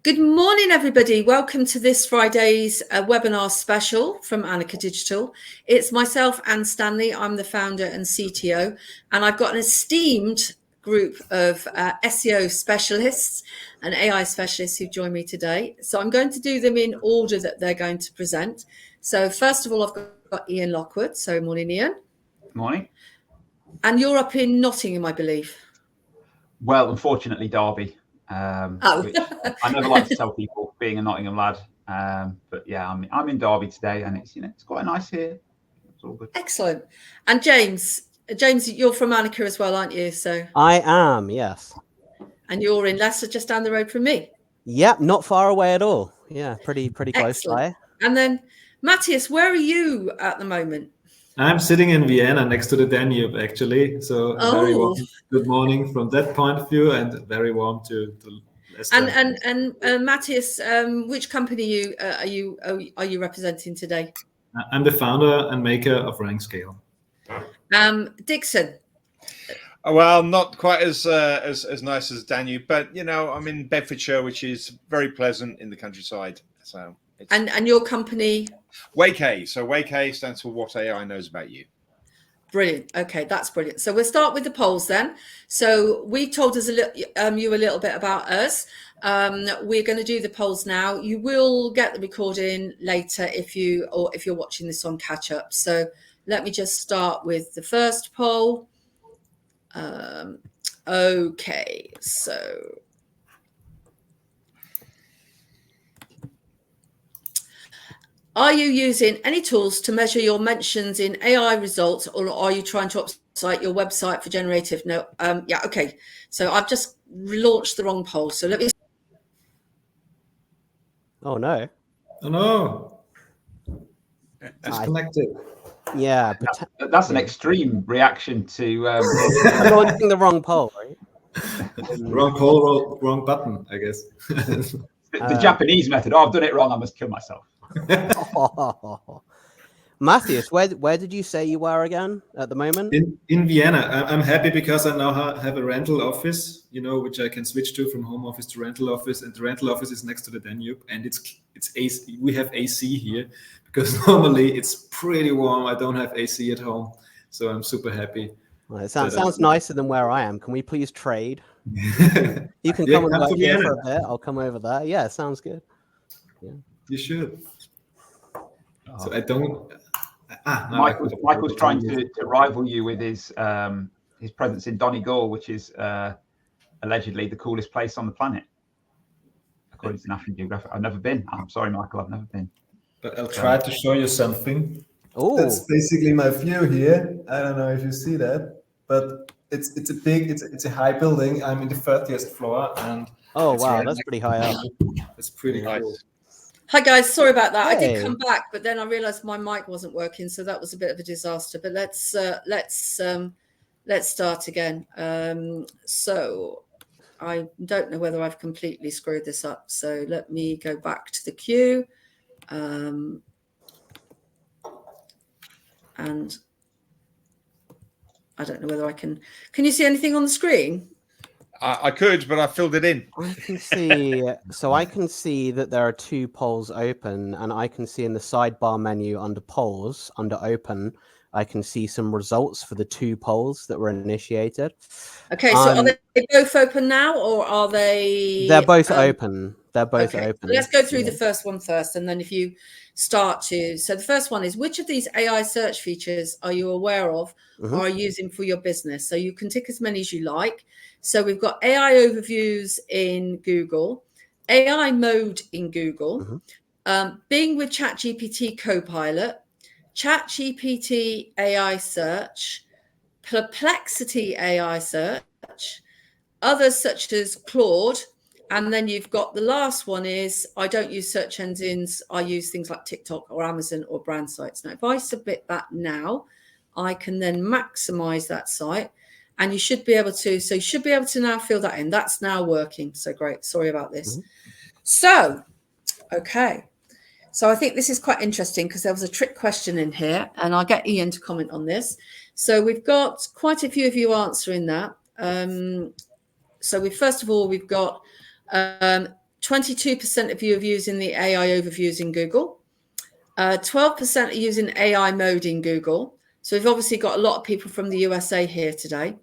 Good morning, everybody. Welcome to this Friday's webinar special from Anicca Digital. It's myself, Anne Stanley. I'm the founder and CTO, and I've got an esteemed group of SEO specialists and AI specialists who join me today. So I'm going to do them in order that they're going to present. So first of all, I've got Ian Lockwood. So morning, Ian. Morning. And you're up in Nottingham, I believe. Well, unfortunately, Derby. Which I never like to tell people, being a Nottingham lad. But yeah, I'm in Derby today, and it's quite nice here. It's all good. Excellent. And James, you're from Anicca as well, aren't you? So I am, yes. And you're in Leicester, just down the road from me. Yep, not far away at all. Yeah, pretty close by. And then Mathias, where are you at the moment? I'm sitting in Vienna next to the Danube, actually. So very warm. Good morning from that point of view, and very warm to Leicester. And Mathias, which company are you representing today? I'm the founder and maker of Rankscale. Dixon. Well, not quite as nice as Danube, but I'm in Bedfordshire, which is very pleasant in the countryside. So. And your company? Waikay. So Waikay stands for What AI Knows About You. Brilliant. Okay, that's brilliant. So we'll start with the polls then. So we told us you a little bit about us. We're going to do the polls now. You will get the recording later if you're watching this on catch up. So let me just start with the first poll. Okay, so. Are you using any tools to measure your mentions in AI results, or are you trying to optimize your website for generative? No. Yeah. Okay. So I've just relaunched the wrong poll. So let me. Oh no. Oh no. Disconnected. Yeah. That's an extreme reaction to launching the wrong poll, right? Wrong poll, wrong button, I guess. the Japanese method. Oh, I've done it wrong. I must kill myself. Mathias, where did you say you were again at the moment? In Vienna. I'm happy because I now have a rental office, which I can switch to from home office to rental office, and the rental office is next to the Danube, and it's AC. We have AC here because normally it's pretty warm. I don't have AC at home, so I'm super happy. Well, it sounds nicer than where I am. Can we please trade? You can come and work here for a bit. I'll come over there. Yeah, sounds good. Yeah. You should. So I don't. Michael's trying to rival you with his presence in Donegal, which is allegedly the coolest place on the planet, according to National Geographic. I've never been. I'm sorry, Michael. I've never been. But I'll try to show you something. Oh, that's basically my view here. I don't know if you see that, but it's a high building. I'm in the 30th floor, and oh wow, that's pretty high up. It's pretty cool. Hi guys, sorry about that. Hey. I did come back, but then I realized my mic wasn't working, so that was a bit of a disaster. But let's start again. So I don't know whether I've completely screwed this up. So let me go back to the queue. And I don't know whether I can you see anything on the screen? I could, but I filled it in. I can see. So I can see that there are 2 polls open, and I can see in the sidebar menu under polls, under open, I can see some results for the 2 polls that were initiated. Okay, so are they both open now, or are they? They're both open. They're both open. Let's go through the first one first, and then if you start to. So the first one is, which of these AI search features are you aware of or are using for your business? So you can tick as many as you like. So we've got AI overviews in Google, AI mode in Google, Bing with ChatGPT Copilot, ChatGPT AI search, Perplexity AI search, others such as Claude. And then you've got the last one is, I don't use search engines. I use things like TikTok or Amazon or brand sites. Now, if I submit that now, I can then maximize that site. And you should be able to, so you should be able to now fill that in. That's now working. So great. Sorry about this. So, okay. So I think this is quite interesting because there was a trick question in here, and I'll get Ian to comment on this. So we've got quite a few of you answering that. So first of all, we've got 22% of you are using the AI overviews in Google. 12% are using AI mode in Google. So we've obviously got a lot of people from the USA here today.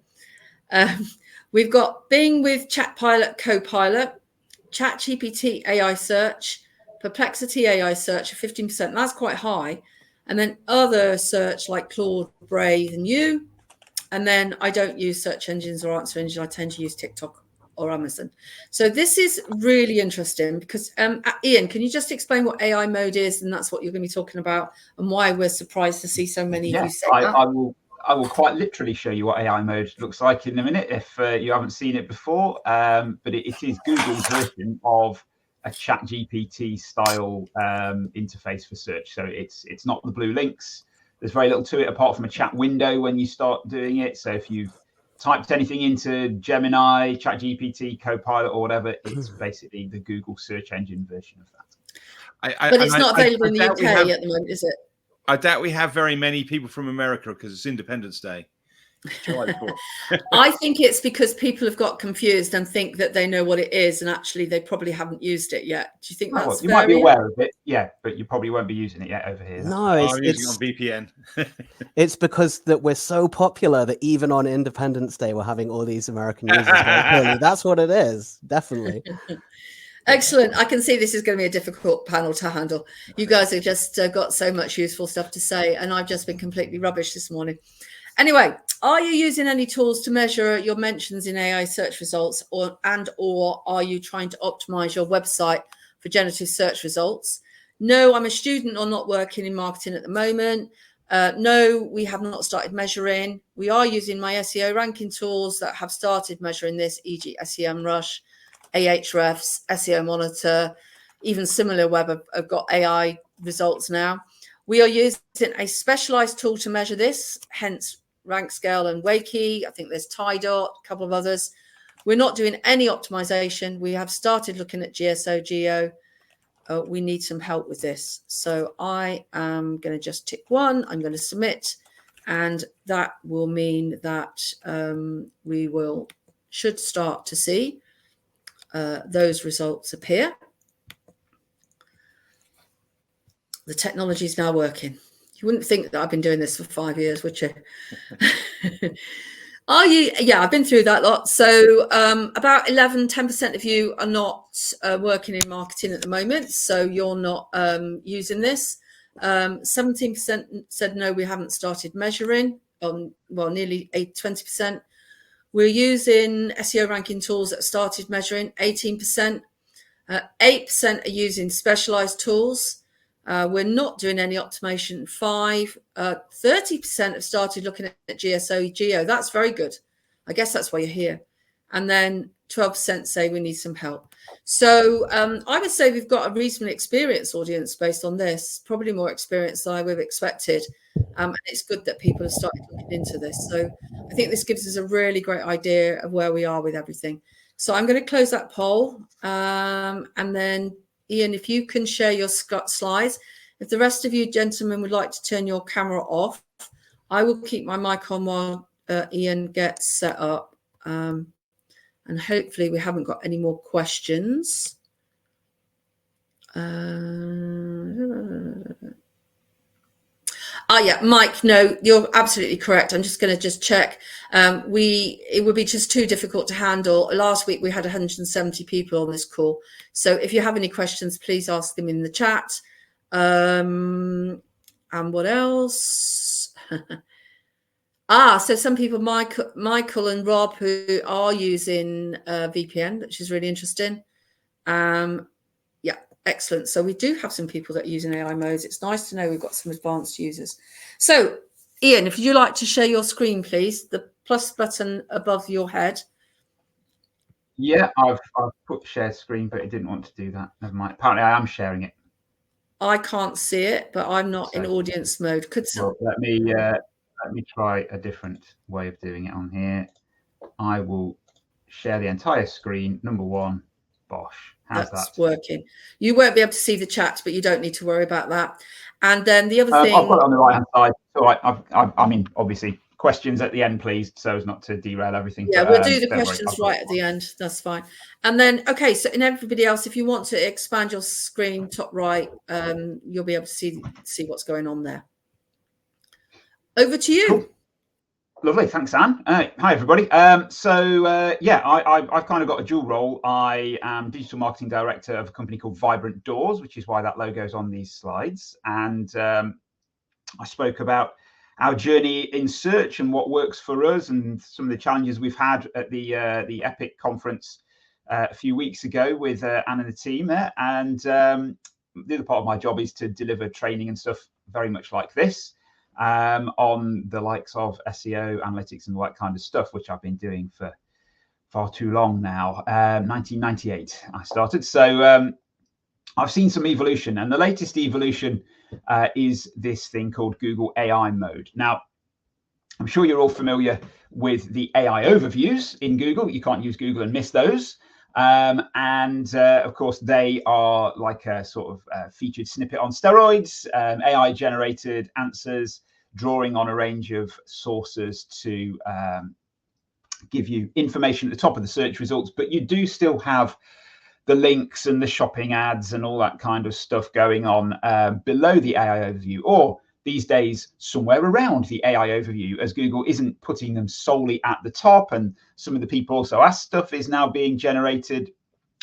We've got Bing with Chatpilot, Copilot, ChatGPT AI search, Perplexity AI search of 15%. That's quite high. And then other search like Claude, Brave, and you. And then I don't use search engines or answer engines. I tend to use TikTok or Amazon. So this is really interesting because, Ian, can you just explain what AI mode is? And that's what you're going to be talking about and why we're surprised to see so many of you say that. I will quite literally show you what AI mode looks like in a minute if you haven't seen it before. But it is Google's version of a ChatGPT style interface for search. So it's not the blue links. There's very little to it apart from a chat window when you start doing it. So if you've typed anything into Gemini, ChatGPT, Copilot, or whatever, it's basically the Google search engine version of that. But it's not available in the UK at the moment, is it? I doubt we have very many people from America because it's Independence Day. I think it's because people have got confused and think that they know what it is, and actually they probably haven't used it yet. Do you think that's you might be aware of it, yeah, but you probably won't be using it yet over here. No, I'm using it on VPN. It's because that we're so popular that even on Independence Day we're having all these American users. That's what it is, definitely. Excellent. I can see this is going to be a difficult panel to handle. You guys have just got so much useful stuff to say, and I've just been completely rubbish this morning. Anyway, are you using any tools to measure your mentions in AI search results, or are you trying to optimize your website for generative search results? No, I'm a student or not working in marketing at the moment. No, we have not started measuring. We are using my SEO ranking tools that have started measuring this, e.g. SEMrush, Ahrefs, SEO Monitor, even SimilarWeb have got AI results now. We are using a specialized tool to measure this, hence Rankscale and Waikay. I think there's TieDot, a couple of others. We're not doing any optimization. We have started looking at GSO, Geo. We need some help with this. So I am going to just tick one. I'm going to submit, and that will mean that we should start to see those results appear. The technology is now working. You wouldn't think that I've been doing this for 5 years, would you? Are you? Yeah, I've been through that lot. So about 10% of you are not working in marketing at the moment. So you're not using this. 17% said no, we haven't started measuring. Well, nearly 20%. We're using SEO ranking tools that started measuring, 18%. 8% are using specialized tools. We're not doing any optimization, 5%. 30% have started looking at GSO, Geo. That's very good. I guess that's why you're here. And then 12% say we need some help. So I would say we've got a reasonably experienced audience based on this, probably more experienced than I would have expected. And it's good that people have started looking into this. So I think this gives us a really great idea of where we are with everything. So I'm going to close that poll. And then, Ian, if you can share your slides. If the rest of you gentlemen would like to turn your camera off, I will keep my mic on while Ian gets set up. And hopefully we haven't got any more questions. Yeah, Mike, no, you're absolutely correct. I'm just going to check. It would be just too difficult to handle. Last week we had 170 people on this call. So if you have any questions, please ask them in the chat. And what else? So some people, Michael and Rob, who are using VPN, which is really interesting. Yeah, excellent. So we do have some people that are using AI modes. It's nice to know we've got some advanced users. So, Ian, if you'd like to share your screen, please, the plus button above your head. Yeah, I've put share screen, but it didn't want to do that. Never mind. Apparently, I am sharing it. I can't see it, but I'm not in audience mode. Well, let me try a different way of doing it on here. I will share the entire screen. Number one, bosh. How's That's that? working. You won't be able to see the chat, but you don't need to worry about that. And then the other thing, I've got it on the right hand side. So I mean, obviously, questions at the end, please, so as not to derail everything. Yeah, but, we'll do the don't worry, questions I've got right at the end. That's fine. And then, okay, so in everybody else, if you want to expand your screen top right, you'll be able to see what's going on there. Over to you. Cool. Lovely, thanks, Anne. Hi, everybody. Yeah, I've kind of got a dual role. I am digital marketing director of a company called Vibrant Doors, which is why that logo's on these slides. And I spoke about our journey in search and what works for us, and some of the challenges we've had at the Epic conference a few weeks ago with Anne and the team there. And the other part of my job is to deliver training and stuff very much like this. On the likes of SEO, analytics, and all that kind of stuff, which I've been doing for far too long now. 1998 I started. So I've seen some evolution, and the latest evolution is this thing called Google AI mode. Now, I'm sure you're all familiar with the AI overviews in Google. You can't use Google and miss those. Of course, they are like a sort of featured snippet on steroids, AI generated answers, drawing on a range of sources to give you information at the top of the search results. But you do still have the links and the shopping ads and all that kind of stuff going on below the AI overview, or these days somewhere around the AI overview, as Google isn't putting them solely at the top. And some of the people also ask stuff is now being generated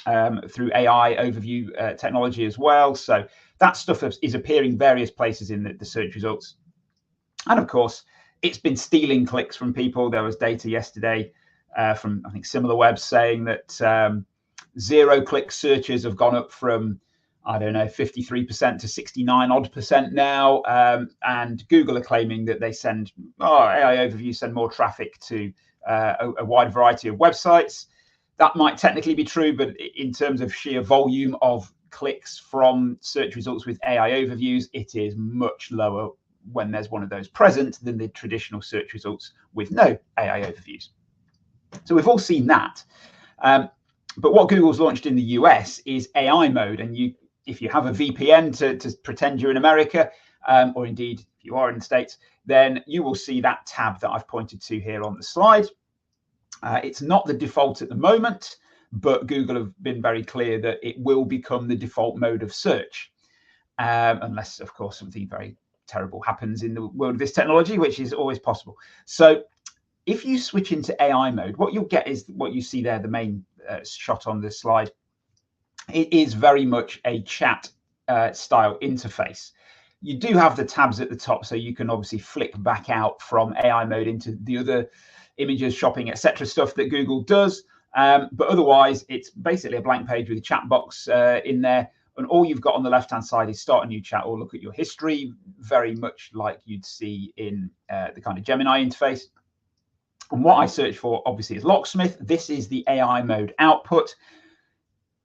through AI overview technology as well. So that stuff is appearing various places in the search results. And of course, it's been stealing clicks from people. There was data yesterday from, I think, SimilarWeb saying that zero-click searches have gone up from, I don't know, 53% to 69% now. And Google are claiming that they send, AI overviews send more traffic to a wide variety of websites. That might technically be true, but in terms of sheer volume of clicks from search results with AI overviews, it is much lower when there's one of those present than the traditional search results with no AI overviews. So we've all seen that. But what Google's launched in the US is AI mode. And if you have a VPN to pretend you're in America, or indeed if you are in the States, then you will see that tab that I've pointed to here on the slide. It's not the default at the moment, but Google have been very clear that it will become the default mode of search, unless, of course, something very terrible happens in the world of this technology, which is always possible. So if you switch into AI mode, what you'll get is what you see there, the main shot on this slide. It is very much a chat style interface. You do have the tabs at the top, so you can obviously flick back out from AI mode into the other images, shopping, etc. stuff that Google does. But otherwise, it's basically a blank page with a chat box in there. And all you've got on the left-hand side is start a new chat or look at your history, very much like you'd see in the kind of Gemini interface. And what I search for, obviously, is locksmith. This is the AI mode output.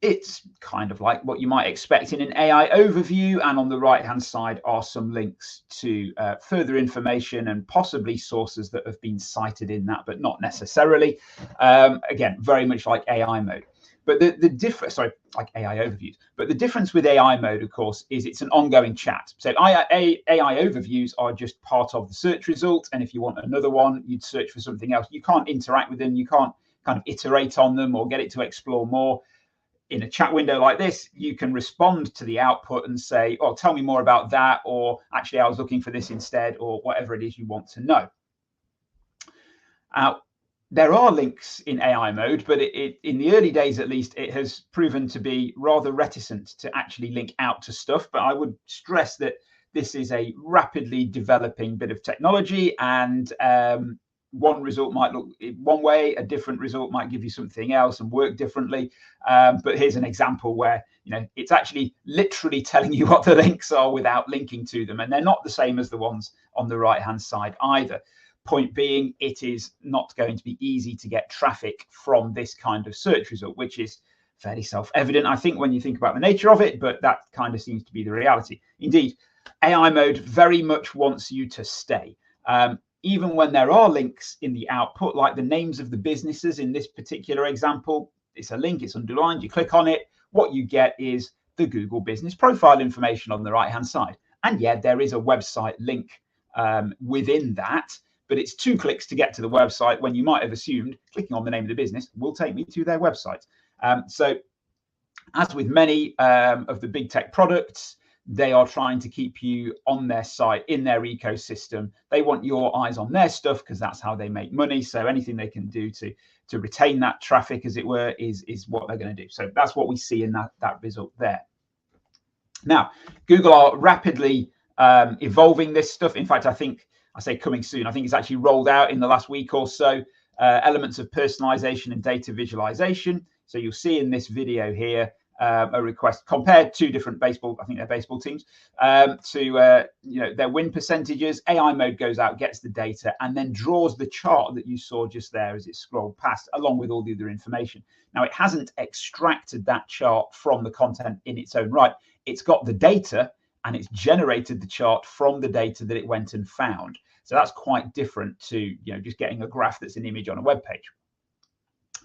It's kind of like what you might expect in an AI overview. And on the right-hand side are some links to further information and possibly sources that have been cited in that, but not necessarily. Again, very much like AI mode. But the difference, sorry, like AI overviews. But the difference with AI mode, of course, is it's an ongoing chat. So AI overviews are just part of the search result. And if you want another one, you'd search for something else. You can't interact with them. You can't kind of iterate on them or get it to explore more. In a chat window like this, you can respond to the output and say, oh, tell me more about that, or actually, I was looking for this instead, or whatever it is you want to know. There are links in AI mode, but in the early days, at least, it has proven to be rather reticent to actually link out to stuff. But I would stress that this is a rapidly developing bit of technology, and one result might look one way, a different result might give you something else and work differently. But here's an example where it's actually literally telling you what the links are without linking to them, and they're not the same as the ones on the right-hand side either. Point being, it is not going to be easy to get traffic from this kind of search result, which is fairly self-evident, I think, when you think about the nature of it, but that kind of seems to be the reality. Indeed, AI mode very much wants you to stay. Even when there are links in the output, like the names of the businesses in this particular example, it's a link, it's underlined, you click on it, what you get is the Google business profile information on the right-hand side. And yeah, there is a website link within that, but it's 2 clicks to get to the website when you might have assumed clicking on the name of the business will take me to their website. So as with many of the big tech products, they are trying to keep you on their site, in their ecosystem. They want your eyes on their stuff because that's how they make money. So anything they can do to retain that traffic, as it were, is what they're going to do. So that's what we see in that result there. Now, Google are rapidly evolving this stuff. In fact, I say coming soon. I think it's actually rolled out in the last week or so, elements of personalization and data visualization. So you'll see in this video here, a request compared to different baseball, I think they're baseball teams, to their win percentages. AI mode goes out, gets the data, and then draws the chart that you saw just there as it scrolled past, along with all the other information. Now, it hasn't extracted that chart from the content in its own right. It's got the data and it's generated the chart from the data that it went and found. So that's quite different to just getting a graph that's an image on a web page.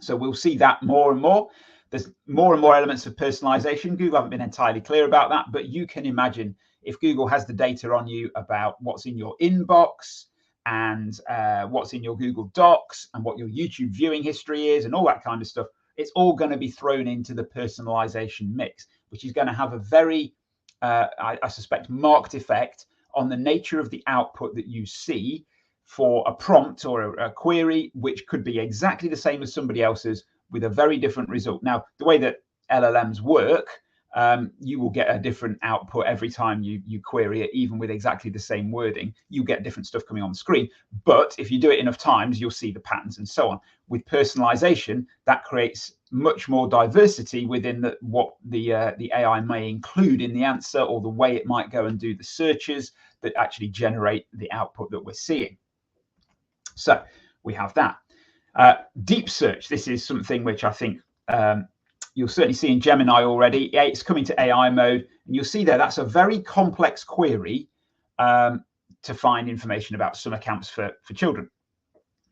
So we'll see that more and more. There's more and more elements of personalization. Google haven't been entirely clear about that, but you can imagine if Google has the data on you about what's in your inbox and what's in your Google Docs and what your YouTube viewing history is and all that kind of stuff, it's all going to be thrown into the personalization mix, which is going to have a very, I suspect, marked effect on the nature of the output that you see for a prompt or a query, which could be exactly the same as somebody else's with a very different result. Now, the way that LLMs work, you will get a different output every time you query it, even with exactly the same wording. You get different stuff coming on the screen. But if you do it enough times, you'll see the patterns and so on. With personalization, that creates much more diversity within what the AI may include in the answer, or the way it might go and do the searches that actually generate the output that we're seeing. So we have that. Deep search. This is something which I think you'll certainly see in Gemini already. It's coming to AI mode, and you'll see there that's a very complex query to find information about summer camps for children.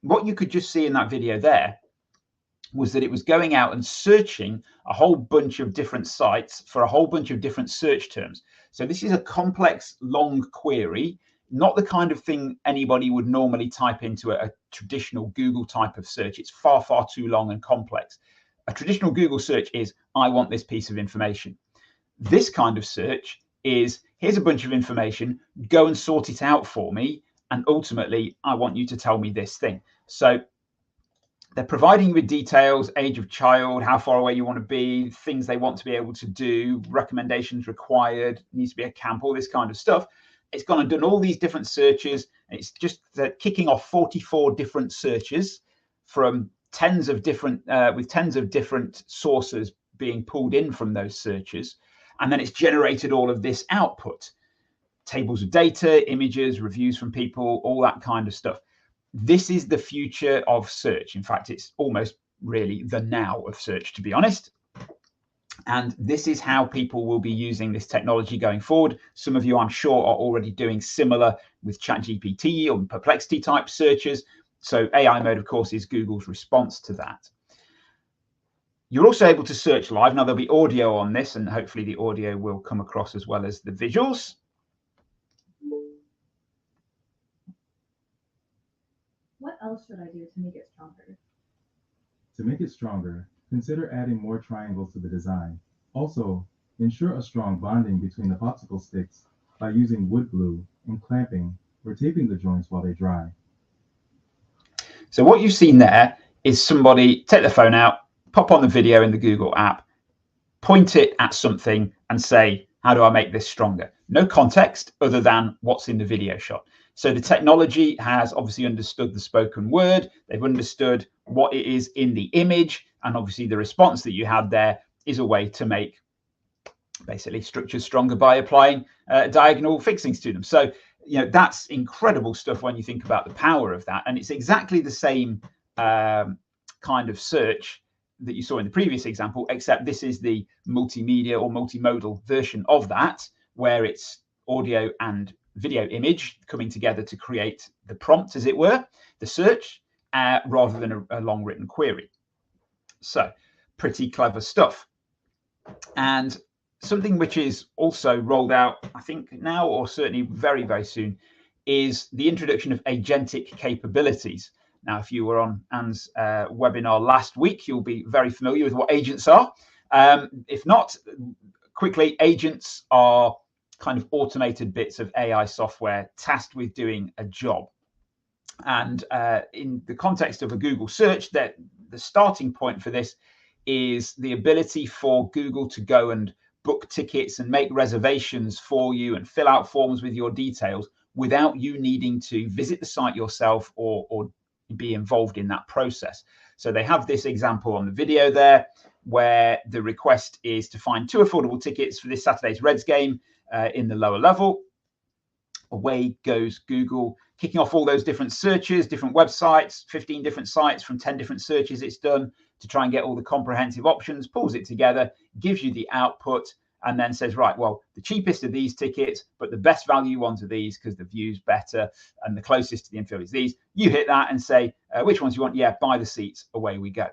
What you could just see in that video there was that it was going out and searching a whole bunch of different sites for a whole bunch of different search terms. So this is a complex, long query, not the kind of thing anybody would normally type into a traditional Google type of search. It's far, far too long and complex. A traditional Google search is, I want this piece of information. This kind of search is, here's a bunch of information, go and sort it out for me, and ultimately, I want you to tell me this thing. So they're providing you with details, age of child, how far away you want to be, things they want to be able to do, recommendations required, needs to be a camp, all this kind of stuff. It's gone and done all these different searches, and it's just kicking off 44 different searches from tens of different, with tens of different sources being pulled in from those searches. And then it's generated all of this output, tables of data, images, reviews from people, all that kind of stuff. This is the future of search. In fact, it's almost really the now of search, to be honest. And this is how people will be using this technology going forward. Some of you, I'm sure, are already doing similar with ChatGPT or Perplexity type searches. So AI mode, of course, is Google's response to that. You're also able to search live. Now, there'll be audio on this, and hopefully the audio will come across as well as the visuals. What else should I do to make it stronger? To make it stronger, consider adding more triangles to the design. Also, ensure a strong bonding between the popsicle sticks by using wood glue and clamping or taping the joints while they dry. So what you've seen there is somebody take their phone out, pop on the video in the Google app, point it at something and say, how do I make this stronger? No context other than what's in the video shot. So the technology has obviously understood the spoken word. They've understood what it is in the image. And obviously the response that you had there is a way to make basically structures stronger by applying diagonal fixings to them. So, that's incredible stuff when you think about the power of that. And it's exactly the same kind of search that you saw in the previous example, except this is the multimedia or multimodal version of that, where it's audio and video image coming together to create the prompt, as it were, the search, rather than a long written query. So pretty clever stuff. And something which is also rolled out, I think now, or certainly very, very soon, is the introduction of agentic capabilities. Now, if you were on Anne's webinar last week, you'll be very familiar with what agents are. If not, quickly, agents are kind of automated bits of AI software tasked with doing a job. And in the context of a Google search, that the starting point for this is the ability for Google to go and book tickets and make reservations for you and fill out forms with your details without you needing to visit the site yourself or be involved in that process. So they have this example on the video there where the request is to find 2 affordable tickets for this Saturday's Reds game in the lower level. Away goes Google, kicking off all those different searches, different websites, 15 different sites from 10 different searches it's done to try and get all the comprehensive options, pulls it together, gives you the output, and then says, right, well, the cheapest are these tickets, but the best value ones are these because the view's better, and the closest to the infield is these. You hit that and say, which ones you want? Yeah, buy the seats, away we go.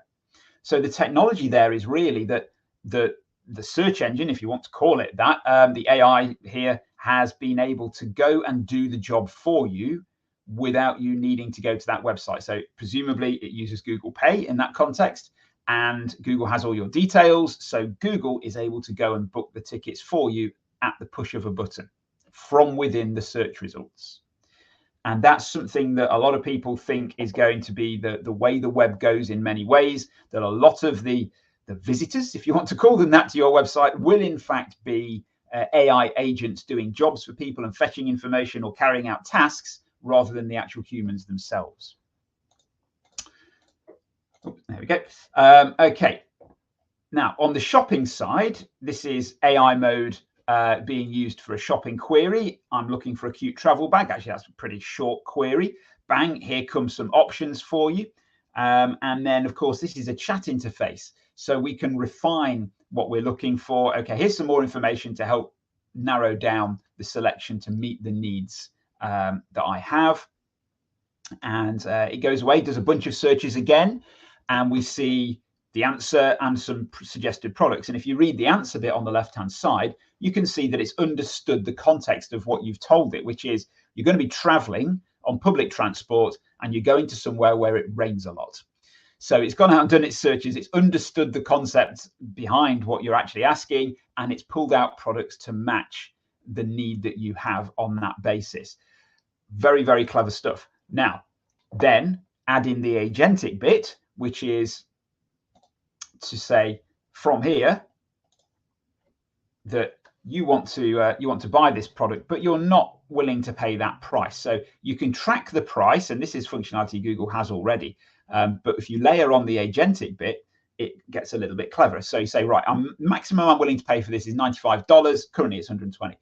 So the technology there is really that the search engine, if you want to call it that, the AI here has been able to go and do the job for you without you needing to go to that website. So presumably it uses Google Pay in that context, and Google has all your details. So Google is able to go and book the tickets for you at the push of a button from within the search results. And that's something that a lot of people think is going to be the way the web goes in many ways, that a lot of the visitors, if you want to call them that, to your website will in fact be AI agents doing jobs for people and fetching information or carrying out tasks rather than the actual humans themselves. Oh, there we go. Okay. Now, on the shopping side, this is AI mode being used for a shopping query. I'm looking for a cute travel bag. Actually, that's a pretty short query. Bang, here comes some options for you. And then, of course, this is a chat interface. So we can refine what we're looking for. Okay, here's some more information to help narrow down the selection to meet the needs that I have. And it goes away, does a bunch of searches again, and we see the answer and some suggested products. And if you read the answer bit on the left-hand side, you can see that it's understood the context of what you've told it, which is you're going to be traveling on public transport and you're going to somewhere where it rains a lot. So it's gone out and done its searches. It's understood the concept behind what you're actually asking, and it's pulled out products to match the need that you have on that basis. Very, very clever stuff. Now, then add in the agentic bit, which is to say from here that you want to buy this product, but you're not willing to pay that price. So you can track the price, and this is functionality Google has already. But if you layer on the agentic bit, it gets a little bit clever. So you say, right, maximum I'm willing to pay for this is $95. Currently it's $120.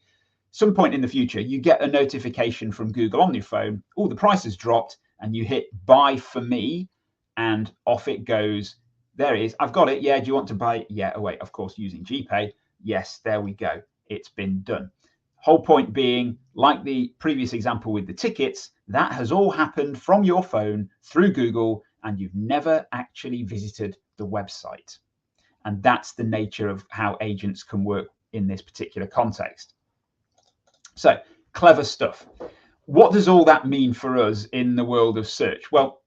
Some point in the future, you get a notification from Google on your phone. Oh, the price has dropped, and you hit buy for me, and off it goes. There it is. I've got it. Yeah. Do you want to buy it? Yeah. Oh, wait, of course, using GPay. Yes, there we go. It's been done. Whole point being, like the previous example with the tickets, that has all happened from your phone through Google, and you've never actually visited the website. And that's the nature of how agents can work in this particular context. So clever stuff. What does all that mean for us in the world of search? Well,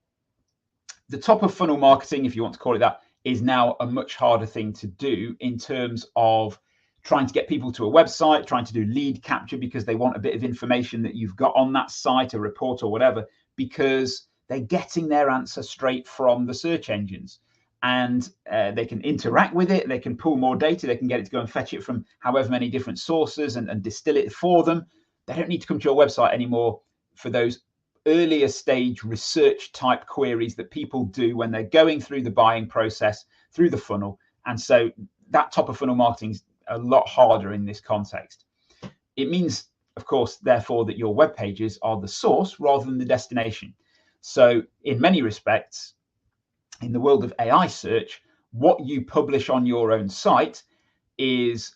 the top of funnel marketing, if you want to call it that, is now a much harder thing to do in terms of trying to get people to a website, trying to do lead capture because they want a bit of information that you've got on that site, a report or whatever, because they're getting their answer straight from the search engines. And they can interact with it, they can pull more data, they can get it to go and fetch it from however many different sources and distill it for them. They don't need to come to your website anymore for those earlier stage research type queries that people do when they're going through the buying process, through the funnel. And so that top of funnel marketing is a lot harder in this context. It means, of course, therefore, that your web pages are the source rather than the destination. So in many respects, in the world of AI search, what you publish on your own site is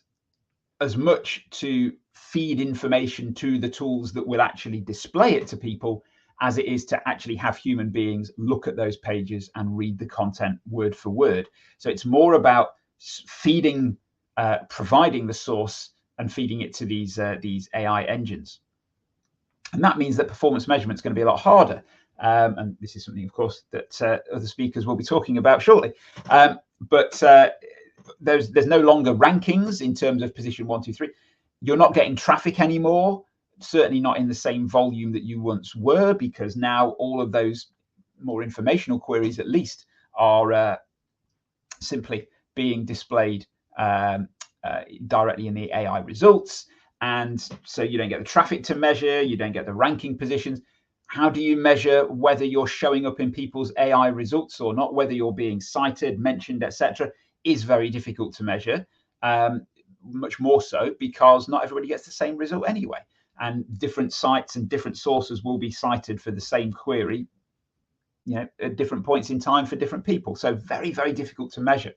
as much to feed information to the tools that will actually display it to people as it is to actually have human beings look at those pages and read the content word for word. So it's more about feeding, providing the source and feeding it to these AI engines. And that means that performance measurement is going to be a lot harder. And this is something, of course, that other speakers will be talking about shortly. But there's no longer rankings in terms of position 1, 2, 3. You're not getting traffic anymore, certainly not in the same volume that you once were, because now all of those more informational queries, at least, are simply being displayed directly in the AI results. And so you don't get the traffic to measure, you don't get the ranking positions. How do you measure whether you're showing up in people's AI results or not, whether you're being cited, mentioned, etc., is very difficult to measure, much more so because not everybody gets the same result anyway. And different sites and different sources will be cited for the same query, you know, at different points in time for different people. So very, very difficult to measure.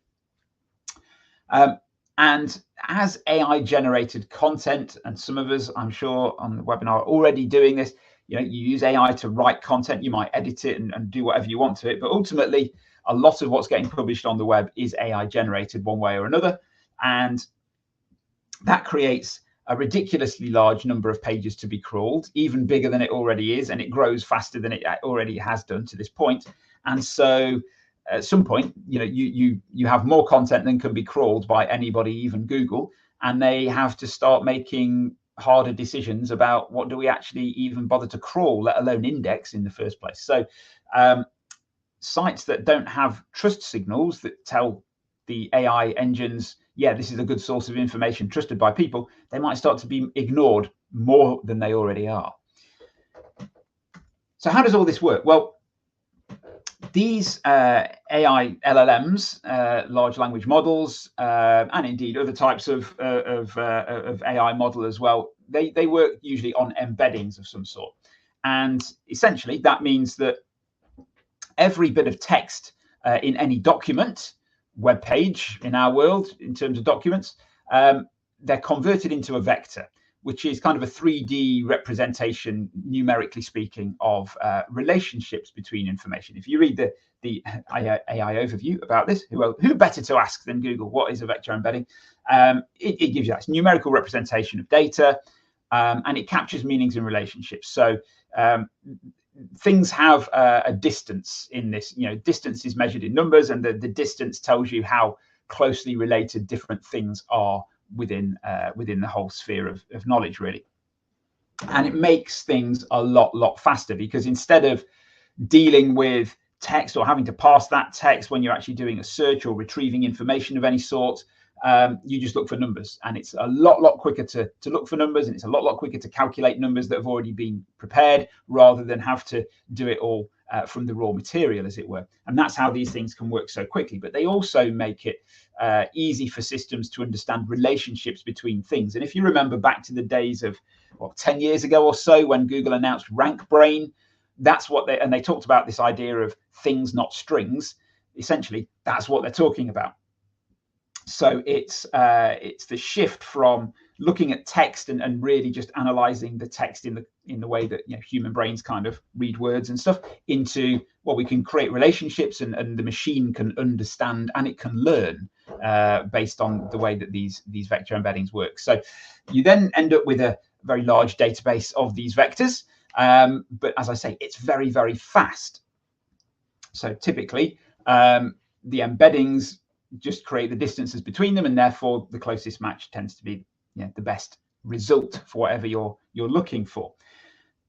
And as AI generated content, and some of us, I'm sure, on the webinar are already doing this, you know, you use AI to write content, you might edit it and do whatever you want to it, but ultimately a lot of what's getting published on the web is AI generated one way or another. And that creates a ridiculously large number of pages to be crawled, even bigger than it already is, and it grows faster than it already has done to this point. And so at some point, you know, you have more content than can be crawled by anybody, even Google, and they have to start making harder decisions about what do we actually even bother to crawl, let alone index in the first place. So sites that don't have trust signals that tell the AI engines, yeah, this is a good source of information trusted by people, they might start to be ignored more than they already are. So how does all this work? Well, these AI LLMs, large language models, and indeed other types of AI model as well, they work usually on embeddings of some sort. And essentially that means that every bit of text in any document, web page in our world, in terms of documents, they're converted into a vector, which is kind of a 3D representation, numerically speaking, of relationships between information. If you read the AI overview about this, who better to ask than Google, what is a vector embedding? It gives you that numerical representation of data, and it captures meanings and relationships. So things have a distance in this. You know, distance is measured in numbers, and the distance tells you how closely related different things are within the whole sphere of knowledge, really. And it makes things a lot faster, because instead of dealing with text or having to parse that text when you're actually doing a search or retrieving information of any sort, you just look for numbers, and it's a lot quicker to look for numbers, and it's a lot quicker to calculate numbers that have already been prepared, rather than have to do it all from the raw material, as it were. And that's how these things can work so quickly. But they also make it easy for systems to understand relationships between things. And if you remember back to the days of 10 years ago or so, when Google announced RankBrain, that's what they talked about, this idea of things, not strings. Essentially, that's what they're talking about. So it's the shift from looking at text and really just analyzing the text in the way that, you know, human brains kind of read words and stuff, into what we can create relationships, and the machine can understand and it can learn based on the way that these vector embeddings work. So you then end up with a very large database of these vectors, but as I say, it's very fast. So typically the embeddings just create the distances between them, and therefore the closest match tends to be, you know, the best result for whatever you're looking for.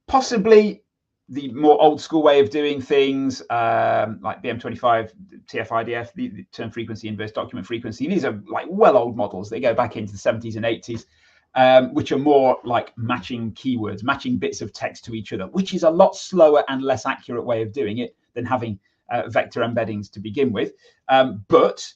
Possibly the more old school way of doing things, like the M25, TF-IDF, the term frequency, inverse document frequency, these are like well old models. They go back into the 70s and 80s, which are more like matching keywords, matching bits of text to each other, which is a lot slower and less accurate way of doing it than having vector embeddings to begin with. But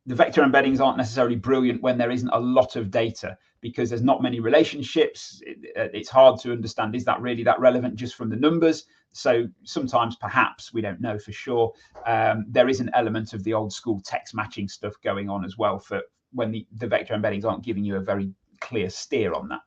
the vector embeddings aren't necessarily brilliant when there isn't a lot of data, because there's not many relationships. It's hard to understand, is that really that relevant just from the numbers? So sometimes, perhaps, we don't know for sure, there is an element of the old school text matching stuff going on as well, for when the vector embeddings aren't giving you a very clear steer on that.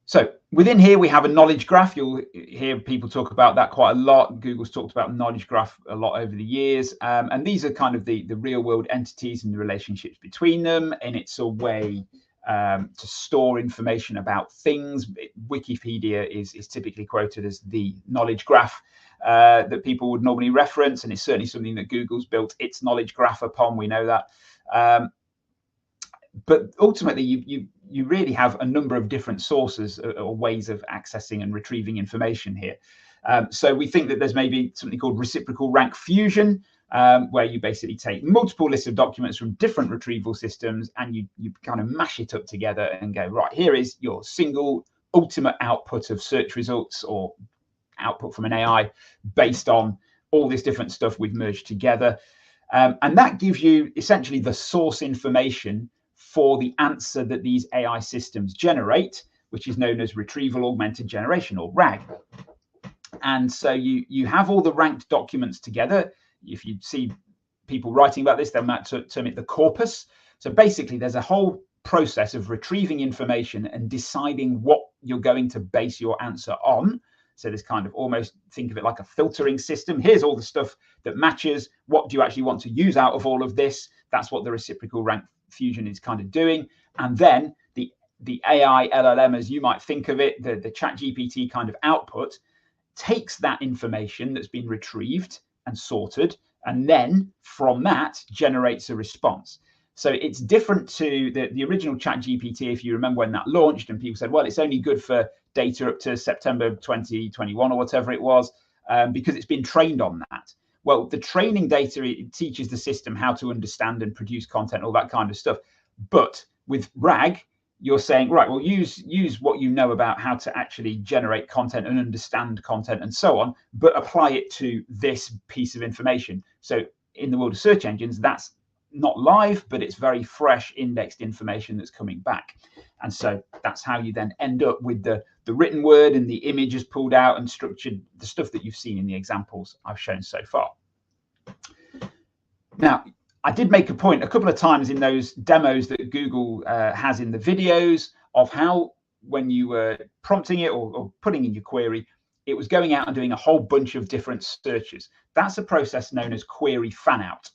So within here, we have a knowledge graph. You'll hear people talk about that quite a lot. Google's talked about knowledge graph a lot over the years. And these are kind of the real world entities and the relationships between them. And it's a way to store information about things. Wikipedia is typically quoted as the knowledge graph that people would normally reference, and it's certainly something that Google's built its knowledge graph upon. We know that. But ultimately, you really have a number of different sources or ways of accessing and retrieving information here. So we think that there's maybe something called reciprocal rank fusion, where you basically take multiple lists of documents from different retrieval systems and you kind of mash it up together and go, right, here is your single ultimate output of search results or output from an AI based on all this different stuff we've merged together. And that gives you essentially the source information for the answer that these AI systems generate, which is known as retrieval augmented generation, or RAG. And so you have all the ranked documents together. If you see people writing about this, they might term it the corpus. So basically, there's a whole process of retrieving information and deciding what you're going to base your answer on. So this kind of, almost think of it like a filtering system. Here's all the stuff that matches. What do you actually want to use out of all of this? That's what the reciprocal rank fusion is kind of doing. And then the AI LLM, as you might think of it, the ChatGPT kind of output, takes that information that's been retrieved and sorted, and then from that generates a response. So it's different to the original ChatGPT, if you remember when that launched, and people said, well, it's only good for data up to September 2021 or whatever it was, because it's been trained on that. Well, the training data, it teaches the system how to understand and produce content, all that kind of stuff. But with RAG, you're saying, right, well, use what you know about how to actually generate content and understand content and so on, but apply it to this piece of information. So in the world of search engines, that's not live, but it's very fresh indexed information that's coming back. And so that's how you then end up with the written word and the images pulled out and structured, the stuff that you've seen in the examples I've shown so far. Now, I did make a point a couple of times in those demos that Google has in the videos of how when you were prompting it or putting in your query, it was going out and doing a whole bunch of different searches. That's a process known as query fan out.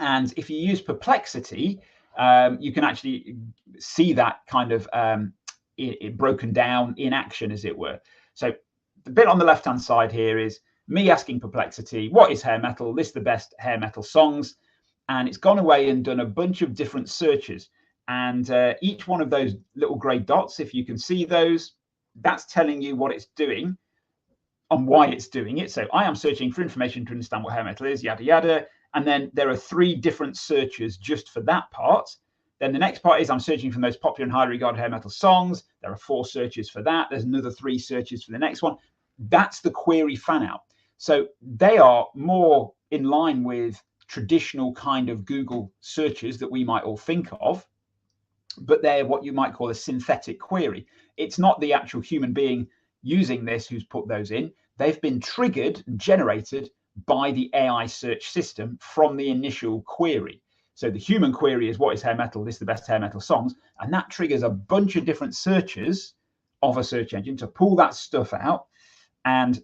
And if you use Perplexity, you can actually see that kind of it broken down in action, as it were. So the bit on the left-hand side here is me asking Perplexity, what is hair metal? List the best hair metal songs. And it's gone away and done a bunch of different searches. And each one of those little grey dots, if you can see those, that's telling you what it's doing and why it's doing it. So I am searching for information to understand what hair metal is, yada, yada. And then there are 3 different searches just for that part. Then the next part is I'm searching for the most popular and highly regarded hair metal songs. There are 4 searches for that. There's another 3 searches for the next one. That's the query fan out. So they are more in line with traditional kind of Google searches that we might all think of, but they're what you might call a synthetic query. It's not the actual human being using this who's put those in. They've been triggered and generated by the AI search system from the initial query. So the human query is, what is hair metal? List the best hair metal songs. And that triggers a bunch of different searches of a search engine to pull that stuff out. And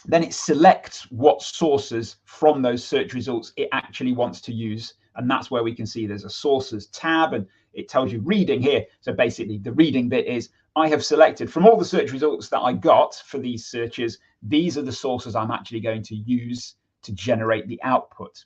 then it selects what sources from those search results it actually wants to use. And that's where we can see there's a sources tab and it tells you reading here. So basically the reading bit is, I have selected from all the search results that I got for these searches, these are the sources I'm actually going to use to generate the output.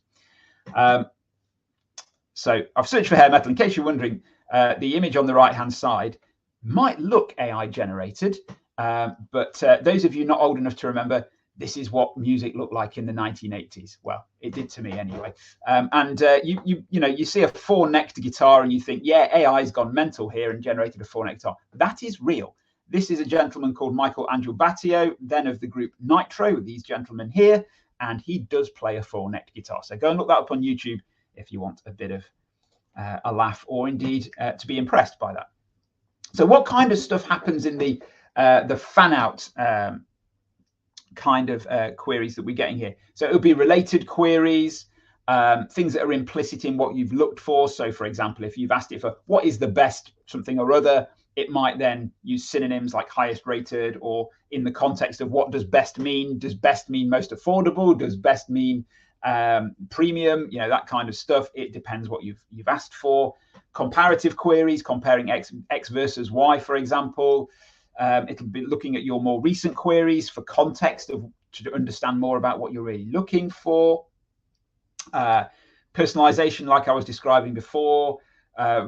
So I've searched for hair metal. In case you're wondering, the image on the right-hand side might look AI generated, but those of you not old enough to remember, this is what music looked like in the 1980s. Well, it did to me anyway. You see a 4-necked guitar and you think, yeah, AI's gone mental here and generated a 4-necked guitar. That is real. This is a gentleman called Michael Angelbatio, then of the group Nitro, these gentlemen here, and he does play a 4-necked guitar. So go and look that up on YouTube if you want a bit of a laugh, or indeed to be impressed by that. So what kind of stuff happens in the fan out kind of queries that we're getting here? So it would be related queries, things that are implicit in what you've looked for. So for example, if you've asked it for what is the best something or other, it might then use synonyms like highest rated, or in the context of what does best mean? Does best mean most affordable? Does best mean premium, you know, that kind of stuff. It depends what you've asked for. Comparative queries, comparing X versus Y, for example. It'll be looking at your more recent queries for context to understand more about what you're really looking for. Personalization, like I was describing before,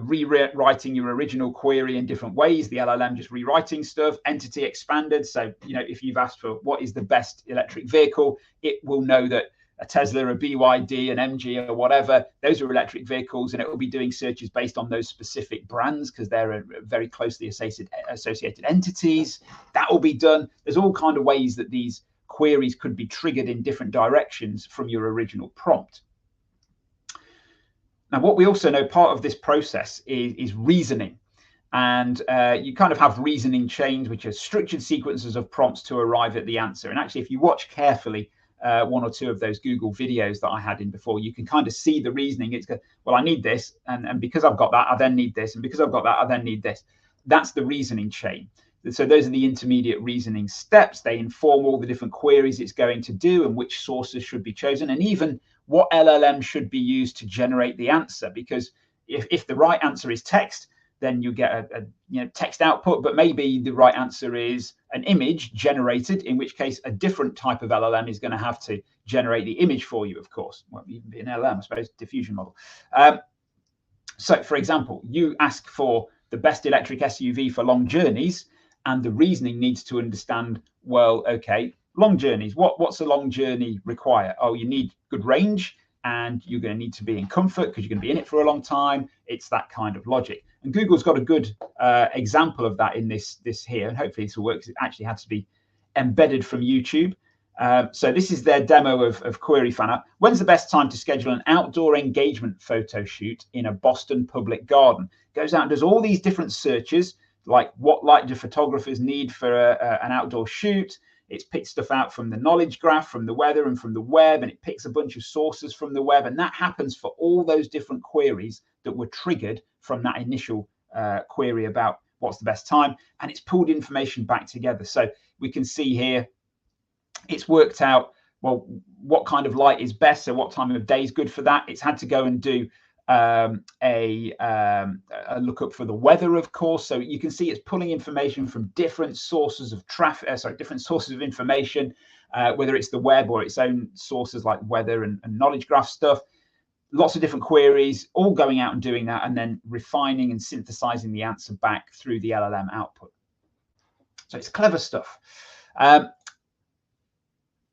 rewriting your original query in different ways, the LLM just rewriting stuff. Entity expanded, so you know, if you've asked for what is the best electric vehicle, it will know that a Tesla, a BYD, an MG, or whatever, those are electric vehicles, and it will be doing searches based on those specific brands because they're very closely associated entities. That will be done. There's all kind of ways that these queries could be triggered in different directions from your original prompt. Now, what we also know, part of this process is reasoning. And you kind of have reasoning chains, which are structured sequences of prompts to arrive at the answer. And actually, if you watch carefully one or two of those Google videos that I had in before, you can kind of see the reasoning. It's, well, I need this. And because I've got that, I then need this. And because I've got that, I then need this. That's the reasoning chain. So those are the intermediate reasoning steps. They inform all the different queries it's going to do and which sources should be chosen, and even what LLM should be used to generate the answer. Because if the right answer is text, then you get a text output, but maybe the right answer is an image generated, in which case a different type of LLM is going to have to generate the image for you, of course. Well, even be an LLM, I suppose, diffusion model. So, for example, you ask for the best electric SUV for long journeys, and the reasoning needs to understand, well, okay, long journeys, what's a long journey require? Oh, you need good range, and you're going to need to be in comfort because you're going to be in it for a long time. It's that kind of logic. And Google's got a good example of that in this here, and hopefully this will work because it actually had to be embedded from YouTube. So this is their demo of Query Fan. When's the best time to schedule an outdoor engagement photo shoot in a Boston public garden? Goes out and does all these different searches, like what light do photographers need for an outdoor shoot. It's picked stuff out from the knowledge graph, from the weather, and from the web, and it picks a bunch of sources from the web. And that happens for all those different queries that were triggered from that initial query about what's the best time. And it's pulled information back together. So we can see here, it's worked out, well, what kind of light is best. So what time of day is good for that. It's had to go and do a lookup for the weather, of course. So you can see it's pulling information from different sources of traffic, different sources of information, whether it's the web or its own sources like weather and knowledge graph stuff. Lots of different queries, all going out and doing that, and then refining and synthesizing the answer back through the LLM output. So it's clever stuff.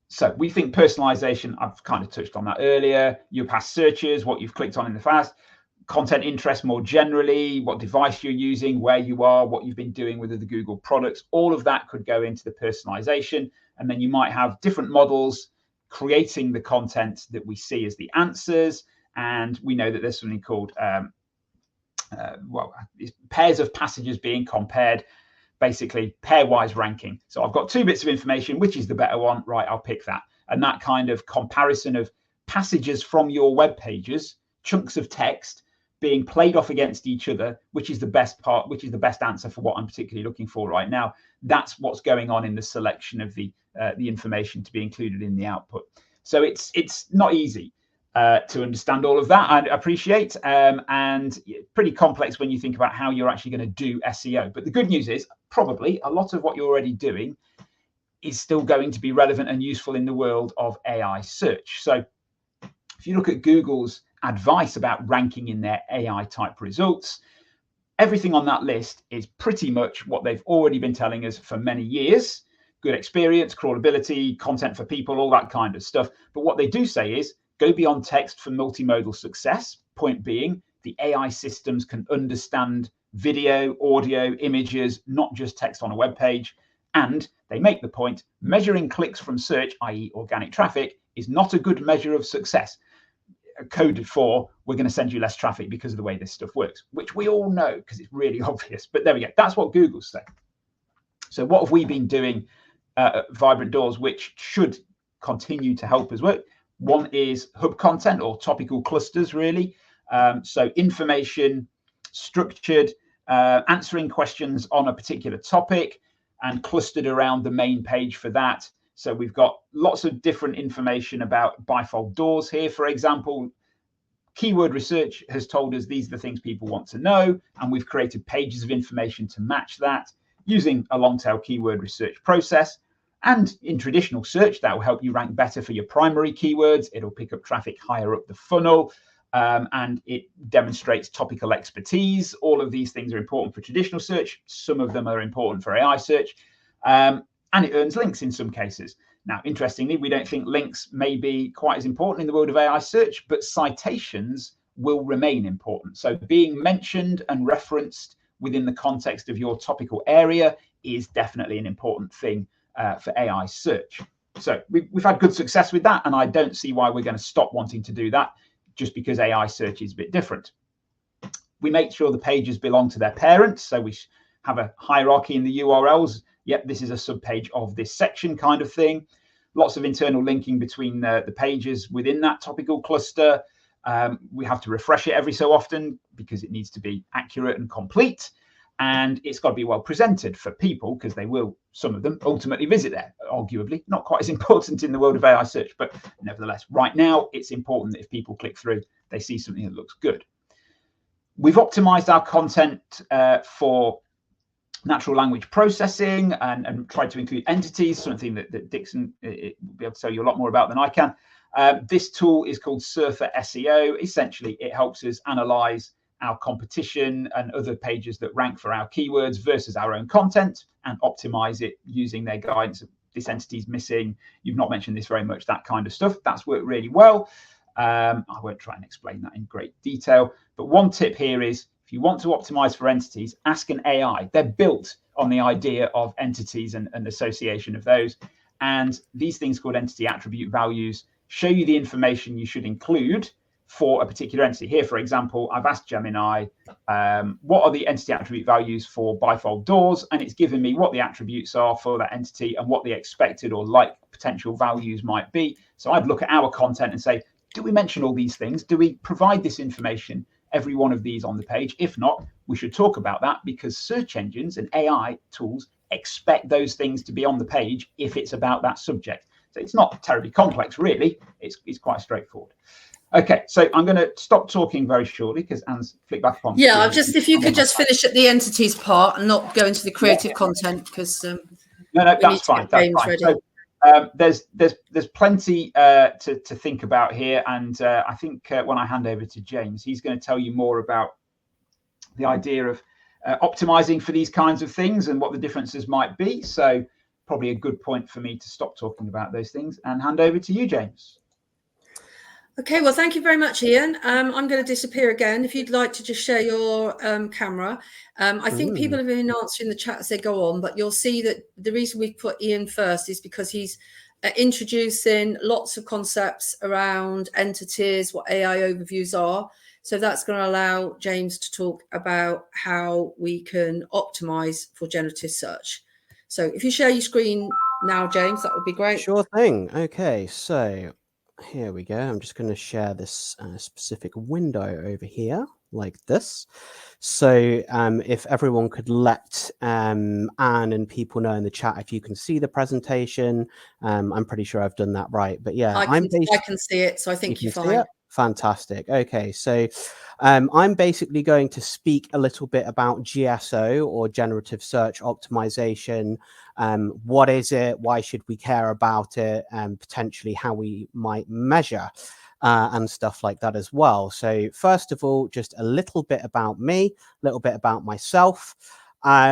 So we think personalization, I've kind of touched on that earlier, your past searches, what you've clicked on in the past, content interest more generally, what device you're using, where you are, what you've been doing with the Google products, all of that could go into the personalization. And then you might have different models creating the content that we see as the answers. And we know that there's something called, pairs of passages being compared, basically pairwise ranking. So I've got two bits of information, which is the better one? Right, I'll pick that. And that kind of comparison of passages from your web pages, chunks of text being played off against each other, which is the best part, which is the best answer for what I'm particularly looking for right now. That's what's going on in the selection of the information to be included in the output. So it's not easy to understand all of that, I appreciate, and pretty complex when you think about how you're actually going to do SEO. But the good news is probably a lot of what you're already doing is still going to be relevant and useful in the world of AI search. So if you look at Google's advice about ranking in their AI type results, everything on that list is pretty much what they've already been telling us for many years. Good experience, crawlability, content for people, all that kind of stuff. But what they do say is, go beyond text for multimodal success. Point being, the AI systems can understand video, audio, images, not just text on a web page. And they make the point, measuring clicks from search, i.e. organic traffic, is not a good measure of success. Coded for, we're going to send you less traffic because of the way this stuff works, which we all know because it's really obvious. But there we go. That's what Google's saying. So what have we been doing at Vibrant Doors, which should continue to help us work? One is hub content or topical clusters, really. So information, structured, answering questions on a particular topic and clustered around the main page for that. So we've got lots of different information about bifold doors here, for example. Keyword research has told us these are the things people want to know, and we've created pages of information to match that using a long tail keyword research process. And in traditional search, that will help you rank better for your primary keywords. It'll pick up traffic higher up the funnel, and it demonstrates topical expertise. All of these things are important for traditional search. Some of them are important for AI search, and it earns links in some cases. Now, interestingly, we don't think links may be quite as important in the world of AI search, but citations will remain important. So being mentioned and referenced within the context of your topical area is definitely an important thing for AI search. So we've had good success with that, and I don't see why we're going to stop wanting to do that just because AI search is a bit different. We make sure the pages belong to their parents, so we have a hierarchy in the URLs. Yep, this is a subpage of this section kind of thing. Lots of internal linking between the pages within that topical cluster. We have to refresh it every so often because it needs to be accurate and complete. And it's got to be well presented for people because they will, some of them, ultimately visit there. Arguably, not quite as important in the world of AI search, but nevertheless, right now, it's important that if people click through, they see something that looks good. We've optimized our content for natural language processing and tried to include entities, something that Dixon will be able to tell you a lot more about than I can. This tool is called Surfer SEO. Essentially, it helps us analyze our competition and other pages that rank for our keywords versus our own content and optimize it using their guidance. This entity's missing. You've not mentioned this very much, that kind of stuff. That's worked really well. I won't try and explain that in great detail, but one tip here is if you want to optimize for entities, ask an AI. They're built on the idea of entities and association of those. And these things called entity attribute values show you the information you should include for a particular entity. Here, for example, I've asked Gemini, what are the entity attribute values for bifold doors? And it's given me what the attributes are for that entity and what the expected or like potential values might be. So I'd look at our content and say, do we mention all these things? Do we provide this information, every one of these on the page? If not, we should talk about that because search engines and AI tools expect those things to be on the page if it's about that subject. So it's not terribly complex, really. It's quite straightforward. Okay, so I'm going to stop talking very shortly because Anne's flicked back upon. Yeah, I've just, if you could just finish at the entities part and not go into the creative content because no, that's fine. That's fine. So, there's plenty to think about here, and I think when I hand over to James, he's going to tell you more about the idea of optimizing for these kinds of things and what the differences might be. So probably a good point for me to stop talking about those things and hand over to you, James. Okay, well, thank you very much, Ian. I'm going to disappear again. If you'd like to just share your camera. I think people have been answering the chat as they go on, but you'll see that the reason we put Ian first is because he's introducing lots of concepts around entities, what AI overviews are. So that's going to allow James to talk about how we can optimize for generative search. So if you share your screen now, James, that would be great. Sure thing. Okay, so here we go. I'm just going to share this specific window over here like this. So if everyone could let Anne and people know in the chat if you can see the presentation. I'm pretty sure I've done that right. But yeah, I can see it, so I think you're fine. Fantastic. Okay, so I'm basically going to speak a little bit about GSO, or generative search optimization. What is it? Why should we care about it? And potentially how we might measure and stuff like that as well. So first of all, just a little bit about me, a little bit about myself. I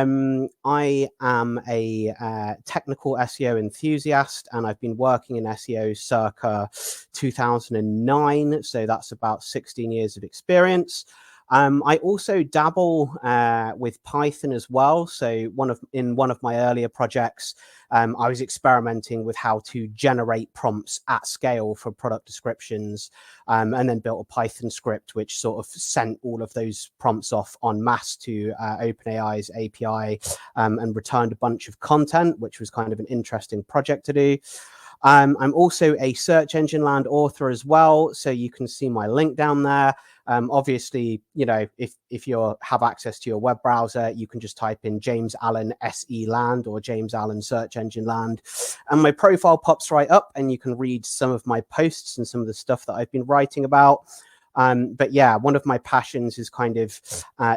am a technical SEO enthusiast, and I've been working in SEO circa 2009. So that's about 16 years of experience. I also dabble with Python as well. So in one of my earlier projects, I was experimenting with how to generate prompts at scale for product descriptions, and then built a Python script which sort of sent all of those prompts off en masse to OpenAI's API and returned a bunch of content, which was kind of an interesting project to do. I'm also a Search Engine Land author as well, so you can see my link down there. Obviously, you know, if you have access to your web browser, you can just type in James Allen SE Land or James Allen Search Engine Land, and my profile pops right up, and you can read some of my posts and some of the stuff that I've been writing about. But yeah, one of my passions is kind of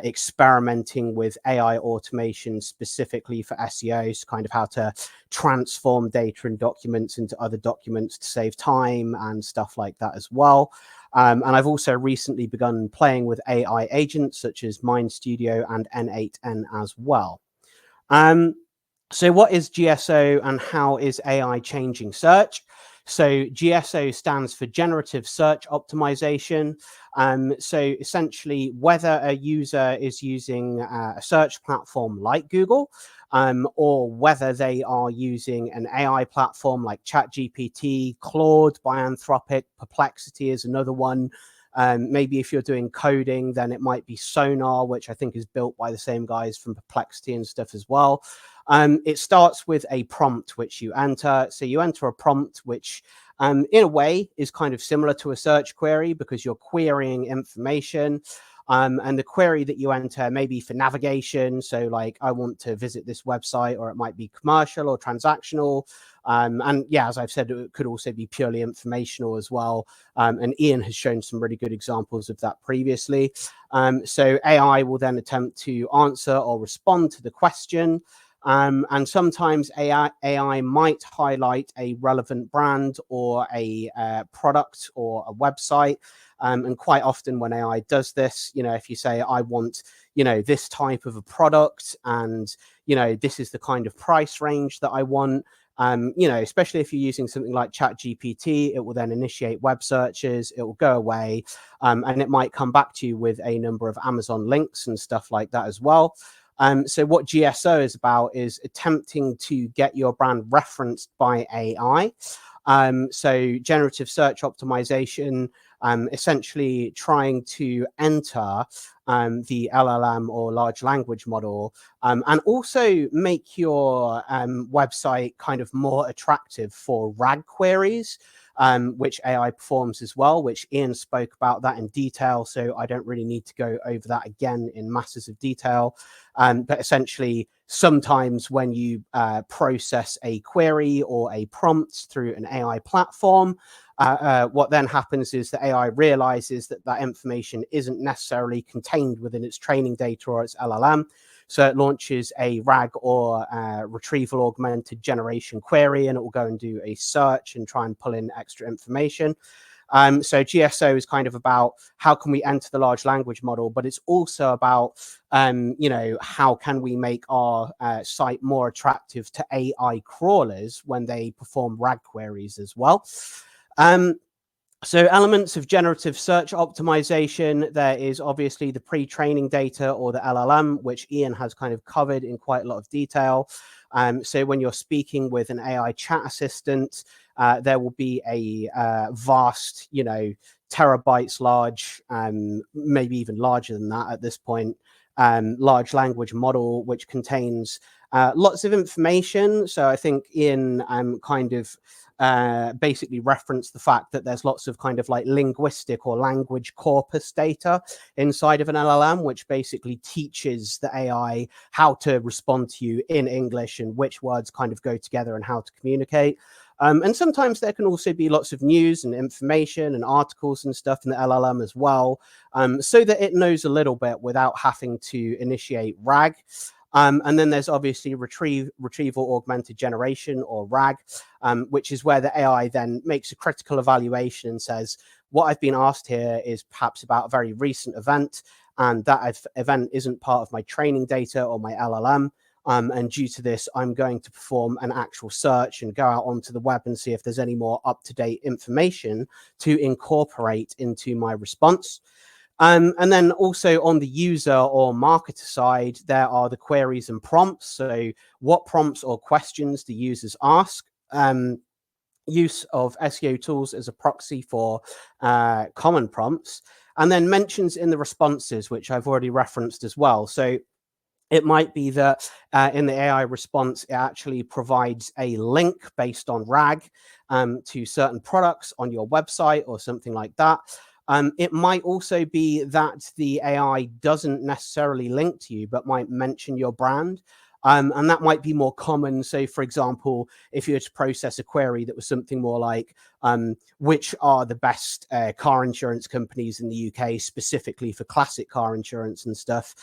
experimenting with AI automation specifically for SEOs, kind of how to transform data and documents into other documents to save time and stuff like that as well. And I've also recently begun playing with AI agents such as Mind Studio and N8N as well. So what is GSO and how is AI changing search? So GSO stands for Generative Search Optimization. So essentially, whether a user is using a search platform like Google, or whether they are using an AI platform like ChatGPT, Claude by Anthropic, Perplexity is another one. Maybe if you're doing coding, then it might be Sonar, which I think is built by the same guys from Perplexity and stuff as well. It starts with a prompt which you enter. So you enter a prompt which in a way is kind of similar to a search query because you're querying information. And the query that you enter may be for navigation. So like, I want to visit this website, or it might be commercial or transactional. And yeah, as I've said, it could also be purely informational as well. And Ian has shown some really good examples of that previously. So AI will then attempt to answer or respond to the question. And sometimes AI might highlight a relevant brand or a product or a website. And quite often when AI does this, you know, if you say, I want, you know, this type of a product and, you know, this is the kind of price range that I want, you know, especially if you're using something like ChatGPT, it will then initiate web searches, it will go away, and it might come back to you with a number of Amazon links and stuff like that as well. So what GSO is about is attempting to get your brand referenced by AI. So generative search optimization, essentially trying to enter the LLM or large language model, and also make your website kind of more attractive for RAG queries, which AI performs as well, which Ian spoke about that in detail. So I don't really need to go over that again in masses of detail. But essentially, sometimes when you process a query or a prompt through an AI platform, what then happens is the AI realizes that that information isn't necessarily contained within its training data or its LLM. So it launches a RAG or retrieval augmented generation query, and it will go and do a search and try and pull in extra information. So GSO is kind of about how can we enter the large language model, but it's also about, you know, how can we make our site more attractive to AI crawlers when they perform RAG queries as well. So elements of generative search optimization, there is obviously the pre-training data or the LLM, which Ian has kind of covered in quite a lot of detail. So when you're speaking with an AI chat assistant, there will be a vast, you know, terabytes large, maybe even larger than that at this point, large language model, which contains lots of information. So I think Ian kind of basically reference the fact that there's lots of kind of like linguistic or language corpus data inside of an LLM, which basically teaches the AI how to respond to you in English and which words kind of go together and how to communicate. And sometimes there can also be lots of news and information and articles and stuff in the LLM as well, so that it knows a little bit without having to initiate RAG. And then there's obviously retrieval augmented generation or RAG, which is where the AI then makes a critical evaluation and says, what I've been asked here is perhaps about a very recent event, and that event isn't part of my training data or my LLM. And due to this, I'm going to perform an actual search and go out onto the web and see if there's any more up-to-date information to incorporate into my response. And then also on the user or marketer side, there are the queries and prompts. So what prompts or questions the users ask. Use of SEO tools as a proxy for common prompts. And then mentions in the responses, which I've already referenced as well. So It might be that in the AI response, it actually provides a link based on RAG to certain products on your website or something like that. It might also be that the AI doesn't necessarily link to you, but might mention your brand. And that might be more common. So, for example, if you were to process a query that was something more like, which are the best car insurance companies in the UK, specifically for classic car insurance and stuff,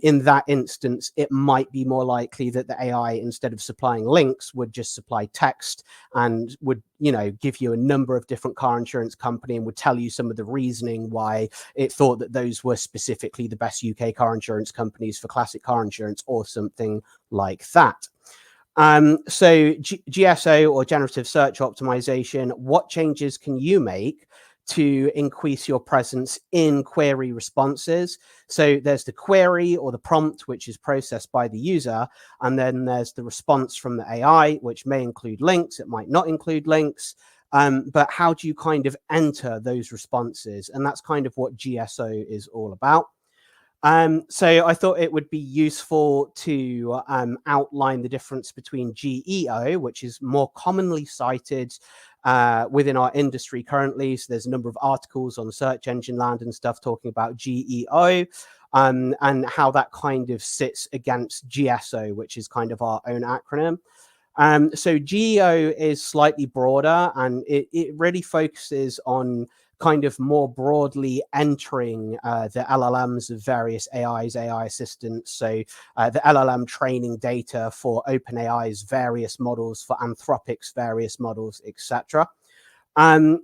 in that instance, it might be more likely that the AI, instead of supplying links, would just supply text and would, give you a number of different car insurance company and would tell you some of the reasoning why it thought that those were specifically the best UK car insurance companies for classic car insurance or something like that. So GSO, or generative search optimization, what changes can you make to increase your presence in query responses? So there's the query or the prompt, which is processed by the user. And then there's the response from the AI, which may include links. It might not include links. But how do you kind of enter those responses? And that's kind of what GSO is all about. So I thought it would be useful to outline the difference between GEO, which is more commonly cited within our industry currently. So there's a number of articles on Search Engine Land and stuff talking about GEO and how that kind of sits against GSO, which is kind of our own acronym. So GEO is slightly broader, and it really focuses on kind of more broadly entering the LLMs of various AIs, AI assistants. So the LLM training data for OpenAI's various models, for Anthropic's various models, etc.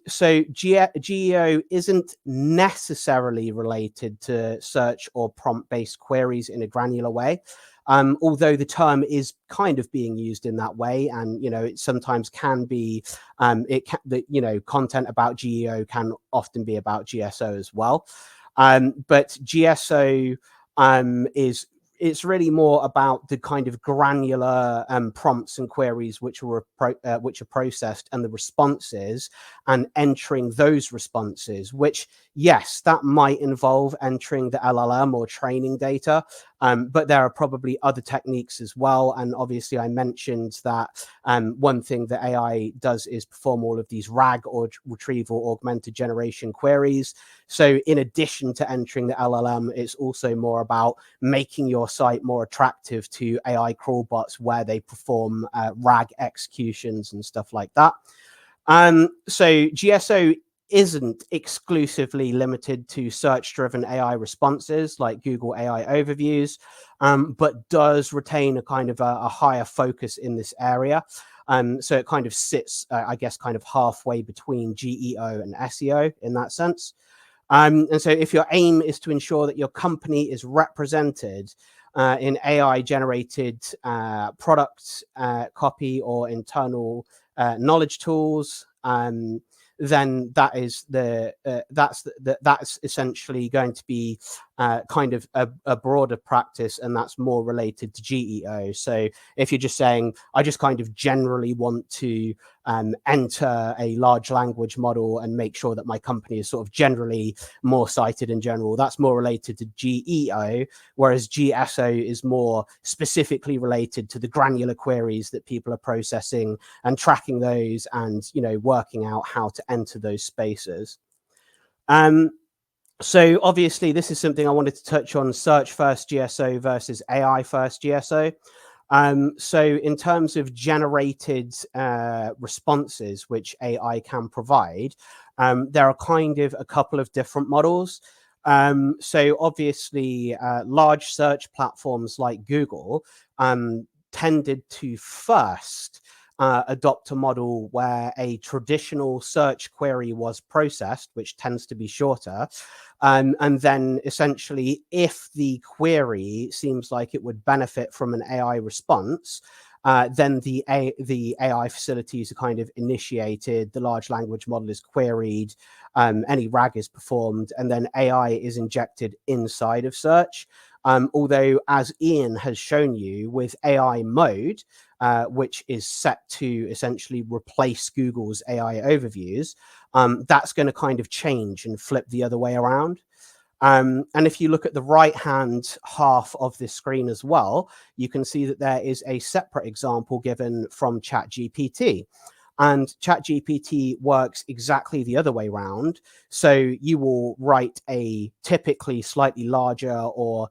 So GEO isn't necessarily related to search or prompt-based queries in a granular way. Although the term is kind of being used in that way, and it sometimes can be, content about GEO can often be about GSO as well. But GSO it's really more about the kind of granular prompts and queries which are processed, and the responses, and entering those responses, which, yes, that might involve entering the LLM or training data, but there are probably other techniques as well. And obviously I mentioned that one thing that AI does is perform all of these RAG, or retrieval augmented generation queries. So in addition to entering the LLM, it's also more about making your site more attractive to AI crawl bots, where they perform RAG executions and stuff like that. So GSO isn't exclusively limited to search-driven AI responses like Google AI overviews, but does retain a kind of a higher focus in this area. So it kind of sits, I guess, kind of halfway between GEO and SEO in that sense. And so if your aim is to ensure that your company is represented in AI-generated product copy or internal knowledge tools, then that's essentially going to be kind of a broader practice, and that's more related to GEO. So if you're just saying, I just kind of generally want to enter a large language model and make sure that my company is sort of generally more cited in general, that's more related to GEO, whereas GSO is more specifically related to the granular queries that people are processing and tracking those, and working out how to enter those spaces. So obviously this is something I wanted to touch on: search first GSO versus AI first GSO. So in terms of generated responses which AI can provide, there are kind of a couple of different models. So obviously large search platforms like Google tended to first adopt a model where a traditional search query was processed, which tends to be shorter. And then essentially, if the query seems like it would benefit from an AI response, then the AI facilities are kind of initiated, the large language model is queried, any RAG is performed, and then AI is injected inside of search. Although, as Ian has shown you, with AI mode, which is set to essentially replace Google's AI overviews, that's going to kind of change and flip the other way around. And if you look at the right-hand half of this screen as well, you can see that there is a separate example given from ChatGPT. And ChatGPT works exactly the other way around. So you will write a typically slightly larger or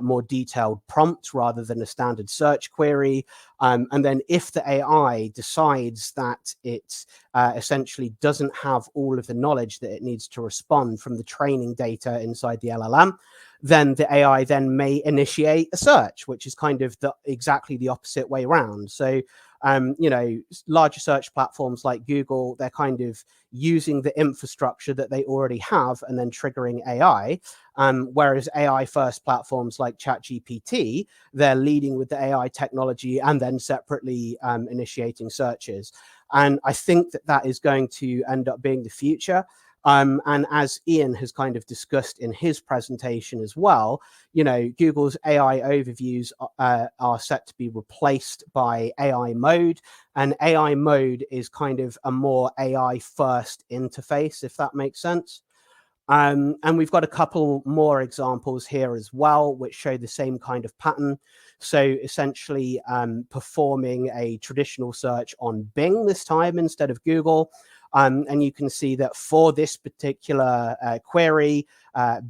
more detailed prompt rather than a standard search query. And then if the AI decides that it essentially doesn't have all of the knowledge that it needs to respond from the training data inside the LLM, then the AI then may initiate a search, which is kind of exactly the opposite way around. So larger search platforms like Google, they're kind of using the infrastructure that they already have and then triggering AI. Whereas AI first platforms like ChatGPT, they're leading with the AI technology and then separately initiating searches. And I think that is going to end up being the future. And as Ian has kind of discussed in his presentation as well, Google's AI overviews are set to be replaced by AI mode. And AI mode is kind of a more AI first interface, if that makes sense. And we've got a couple more examples here as well, which show the same kind of pattern. So essentially performing a traditional search on Bing this time instead of Google. And you can see that for this particular query,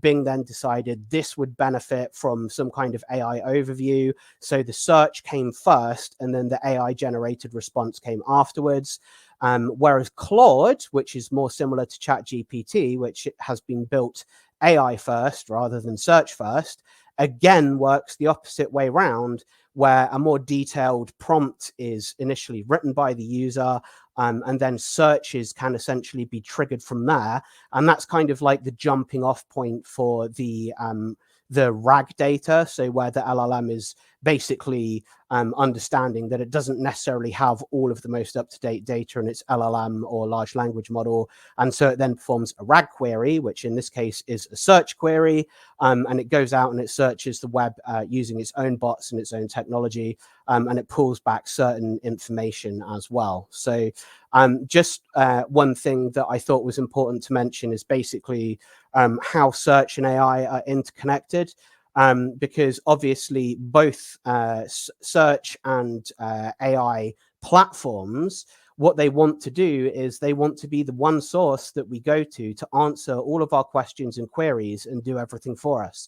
Bing then decided this would benefit from some kind of AI overview. So the search came first, and then the AI generated response came afterwards. Whereas Claude, which is more similar to ChatGPT, which has been built AI first rather than search first, again works the opposite way around, where a more detailed prompt is initially written by the user, and then searches can essentially be triggered from there. And that's kind of like the jumping off point for the RAG data. So where the LLM is basically understanding that it doesn't necessarily have all of the most up-to-date data in its LLM or large language model. And so it then performs a RAG query, which in this case is a search query. And it goes out and it searches the web using its own bots and its own technology. And it pulls back certain information as well. So just one thing that I thought was important to mention is basically how search and AI are interconnected. Because obviously both search and AI platforms, what they want to do is they want to be the one source that we go to answer all of our questions and queries and do everything for us.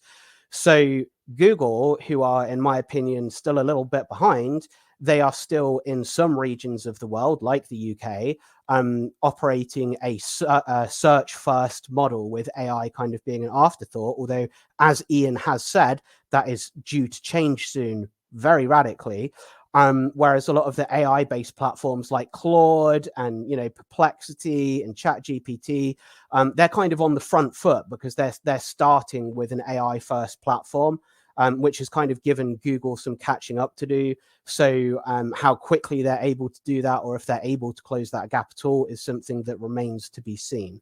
So Google, who are, in my opinion, still a little bit behind, they are still in some regions of the world, like the UK, operating a search first model with AI kind of being an afterthought. Although, as Ian has said, that is due to change soon very radically. Whereas a lot of the AI based platforms like Claude and, Perplexity and ChatGPT, they're kind of on the front foot because they're starting with an AI first platform. Which has kind of given Google some catching up to do. So how quickly they're able to do that, or if they're able to close that gap at all, is something that remains to be seen.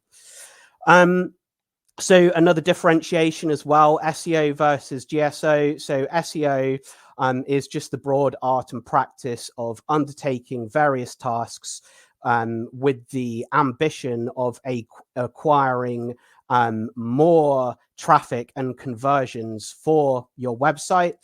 So another differentiation as well, SEO versus GSO. So SEO is just the broad art and practice of undertaking various tasks with the ambition of acquiring more traffic and conversions for your website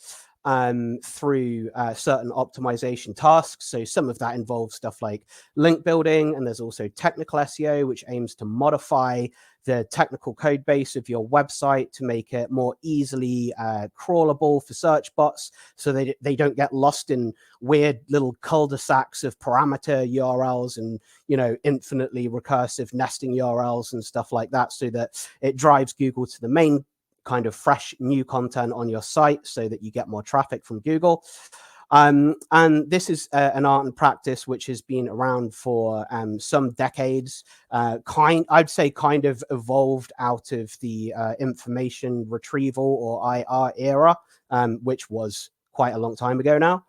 through certain optimization tasks. So some of that involves stuff like link building, and there's also technical SEO, which aims to modify the technical code base of your website to make it more easily crawlable for search bots, so they don't get lost in weird little cul-de-sacs of parameter URLs and infinitely recursive nesting URLs and stuff like that, so that it drives Google to the main kind of fresh new content on your site so that you get more traffic from Google. And this is an art and practice which has been around for some decades. I'd say kind of evolved out of the information retrieval or IR era, which was quite a long time ago now.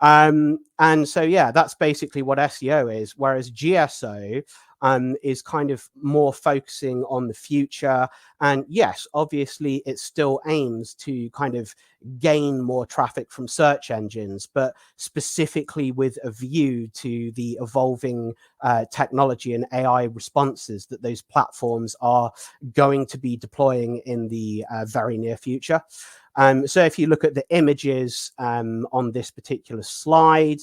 And so, yeah, that's basically what SEO is. Whereas GSO is kind of more focusing on the future. And yes, obviously it still aims to kind of gain more traffic from search engines, but specifically with a view to the evolving technology and AI responses that those platforms are going to be deploying in the very near future. So if you look at the images on this particular slide,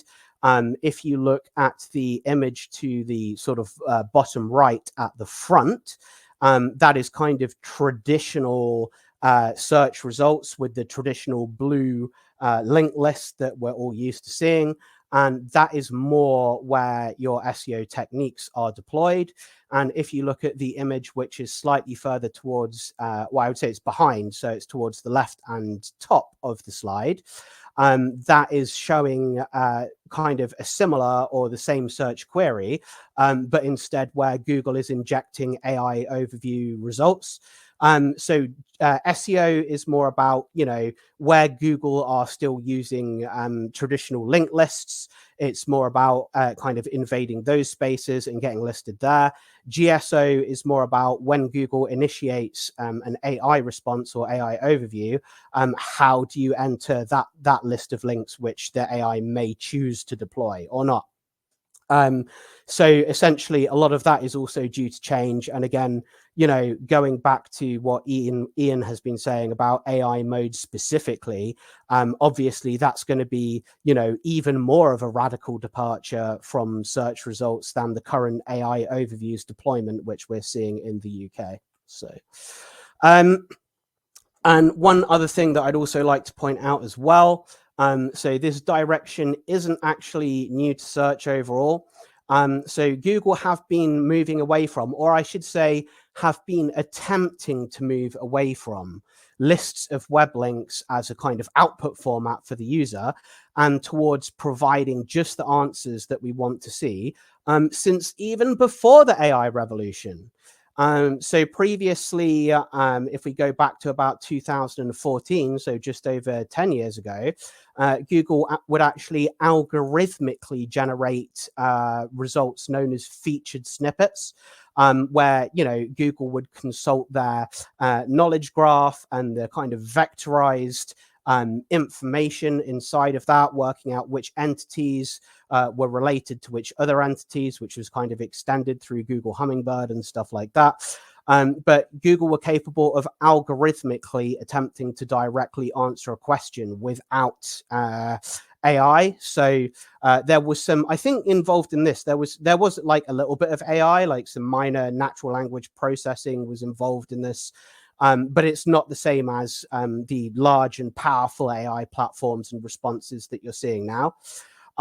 if you look at the image to the sort of bottom right at the front, that is kind of traditional search results with the traditional blue link list that we're all used to seeing. And that is more where your SEO techniques are deployed. And if you look at the image, which is slightly further towards, well, I would say it's behind, so it's towards the left and top of the slide, that is showing kind of a similar or the same search query, but instead where Google is injecting AI overview results. So SEO is more about, you know, where Google are still using traditional link lists. It's more about kind of invading those spaces and getting listed there. GSO is more about when Google initiates an AI response or AI overview, how do you enter that list of links which the AI may choose to deploy or not. So essentially a lot of that is also due to change. And again, you know, going back to what Ian has been saying about AI mode specifically, obviously that's going to be, you know, even more of a radical departure from search results than the current AI overviews deployment, which we're seeing in the UK. So, and one other thing that I'd also like to point out as well, so this direction isn't actually new to search overall. So Google have been moving away from, or I should say, have been attempting to move away from lists of web links as a kind of output format for the user and towards providing just the answers that we want to see, since even before the AI revolution. So previously, if we go back to about 2014, so just over 10 years ago, Google would actually algorithmically generate results known as featured snippets, where, you know, Google would consult their knowledge graph and the kind of vectorized information inside of that, working out which entities were related to which other entities, which was kind of extended through Google Hummingbird and stuff like that. But Google were capable of algorithmically attempting to directly answer a question without AI. So there was some, I think, involved in this. There was like a little bit of AI, like some minor natural language processing was involved in this. But it's not the same as the large and powerful AI platforms and responses that you're seeing now.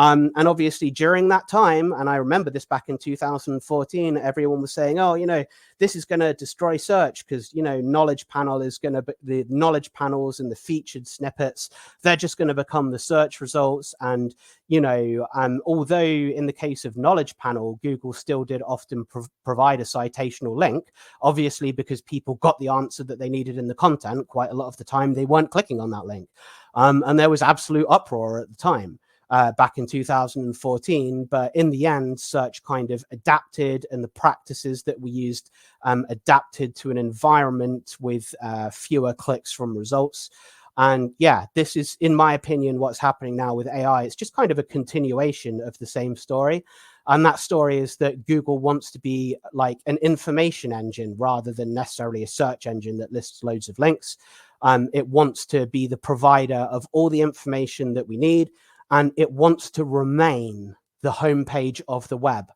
And obviously during that time, and I remember this back in 2014, everyone was saying, oh, you know, this is going to destroy search because, you know, knowledge panel is going to be the knowledge panels and the featured snippets. They're just going to become the search results. And, you know, although in the case of knowledge panel, Google still did often provide a citational link, obviously, because people got the answer that they needed in the content. Quite a lot of the time, they weren't clicking on that link. And there was absolute uproar at the time. Back in 2014, but in the end, search kind of adapted, and the practices that we used adapted to an environment with fewer clicks from results. And yeah, this is, in my opinion, what's happening now with AI. It's just kind of a continuation of the same story. And that story is that Google wants to be like an information engine rather than necessarily a search engine that lists loads of links. It wants to be the provider of all the information that we need, and it wants to remain the homepage of the web.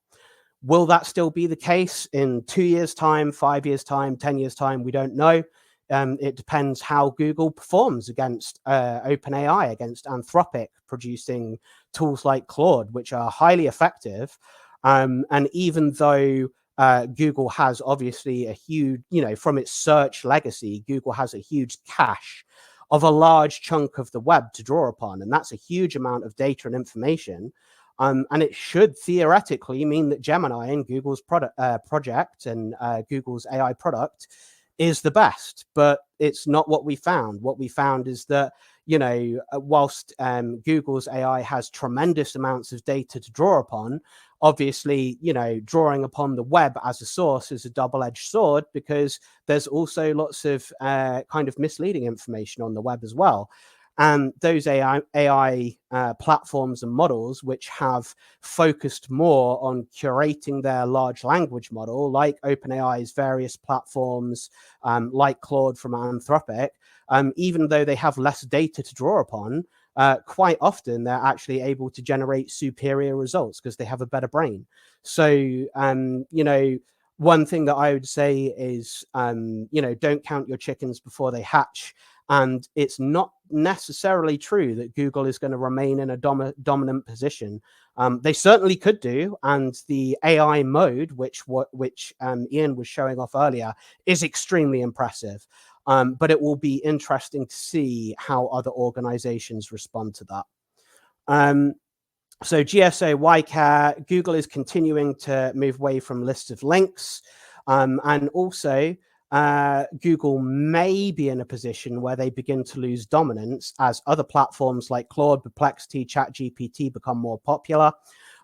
Will that still be the case in 2 years' time, 5 years' time, 10 years' time? We don't know. It depends how Google performs against OpenAI, against Anthropic, producing tools like Claude, which are highly effective. And even though Google has obviously a huge, you know, from its search legacy, Google has a huge cache of a large chunk of the web to draw upon. And that's a huge amount of data and information. And it should theoretically mean that Gemini and Google's project and Google's AI product is the best, but it's not what we found. What we found is that, you know, whilst Google's AI has tremendous amounts of data to draw upon, obviously, you know, drawing upon the web as a source is a double-edged sword, because there's also lots of kind of misleading information on the web as well. And those AI platforms and models which have focused more on curating their large language model, like OpenAI's various platforms, like Claude from Anthropic, even though they have less data to draw upon, quite often they're actually able to generate superior results because they have a better brain. So, you know, one thing that I would say is, you know, don't count your chickens before they hatch. And it's not necessarily true that Google is going to remain in a dominant position. They certainly could do. And the AI mode, which Ian was showing off earlier, is extremely impressive. But it will be interesting to see how other organizations respond to that. So GSO, Waikay, Google is continuing to move away from lists of links. And also, Google may be in a position where they begin to lose dominance as other platforms like Claude, Perplexity, ChatGPT become more popular.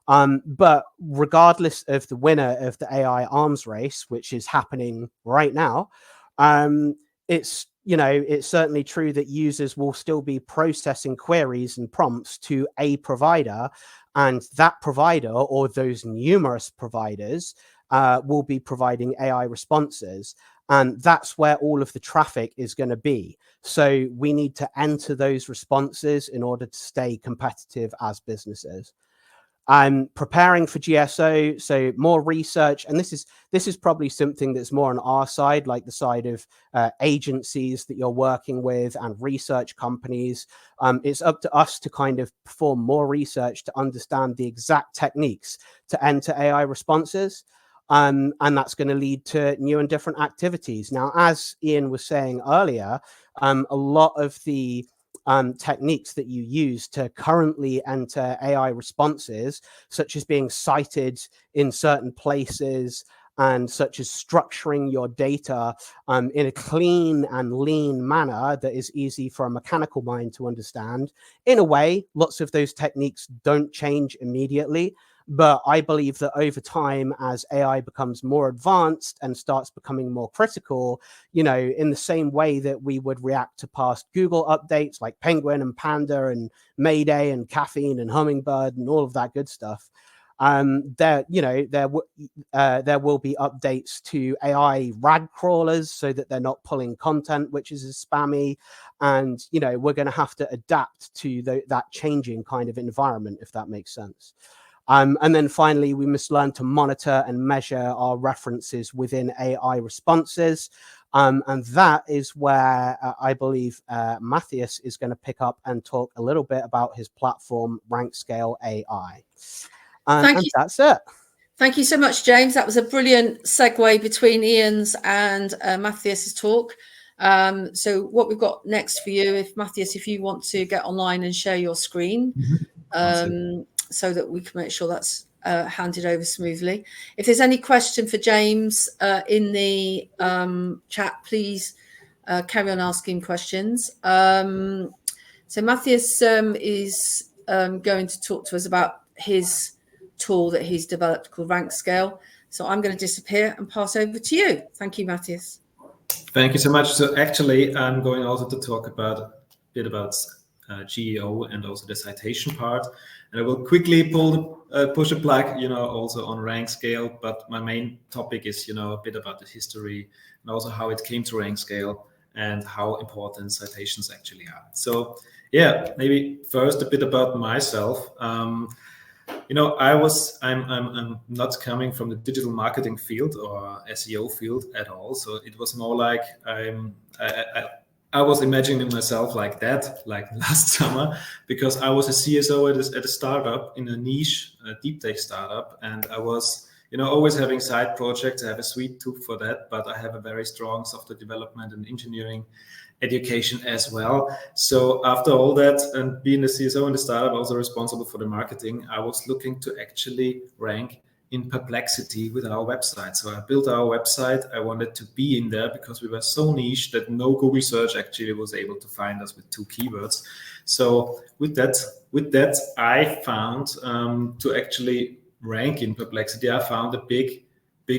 But regardless of the winner of the AI arms race, which is happening right now, it's, you know, it's certainly true that users will still be processing queries and prompts to a provider, and that provider, or those numerous providers, will be providing AI responses. And that's where all of the traffic is going to be. So we need to enter those responses in order to stay competitive as businesses. I'm preparing for GSO, so more research, and this is probably something that's more on our side, like the side of agencies that you're working with and research companies. It's up to us to kind of perform more research to understand the exact techniques to enter AI responses. And that's going to lead to new and different activities. Now, as Ian was saying earlier, a lot of the techniques that you use to currently enter AI responses, such as being cited in certain places, and such as structuring your data in a clean and lean manner that is easy for a mechanical mind to understand. In a way, lots of those techniques don't change immediately. But I believe that over time, as AI becomes more advanced and starts becoming more critical, you know, in the same way that we would react to past Google updates like Penguin and Panda and Mayday and Caffeine and Hummingbird and all of that good stuff, there will be updates to AI RAG crawlers so that they're not pulling content which is spammy, and you know, we're going to have to adapt to that changing kind of environment, if that makes sense. And then finally, we must learn to monitor and measure our references within AI responses. And that is where I believe Mathias is going to pick up and talk a little bit about his platform, Rankscale.ai. And that's it. Thank you so much, James. That was a brilliant segue between Ian's and Mathias's talk. So what we've got next for you, Mathias, if you want to get online and share your screen, so that we can make sure that's handed over smoothly. If there's any question for James in the chat, please carry on asking questions. So Mathias is going to talk to us about his tool that he's developed called Rankscale. So I'm going to disappear and pass over to you. Thank you, Mathias. Thank you so much. So actually, I'm going also to talk about a bit about GEO and also the citation part. And I will quickly push a plug, you know, also on Rankscale. But my main topic is, you know, a bit about the history and also how it came to Rankscale and how important citations actually are. So yeah, maybe first a bit about myself. You know, I'm not coming from the digital marketing field or SEO field at all. So it was more like I was imagining myself like that, like last summer, because I was a CSO at a startup in a niche, a deep tech startup. And I was, you know, always having side projects. I have a sweet tooth for that, but I have a very strong software development and engineering education as well. So after all that, and being a CSO in the startup, also responsible for the marketing, I was looking to actually rank in Perplexity with our website. So I built our website. I wanted to be in there because we were so niche that no Google search actually was able to find us with 2 keywords. So with that, I found to actually rank in Perplexity, I found a big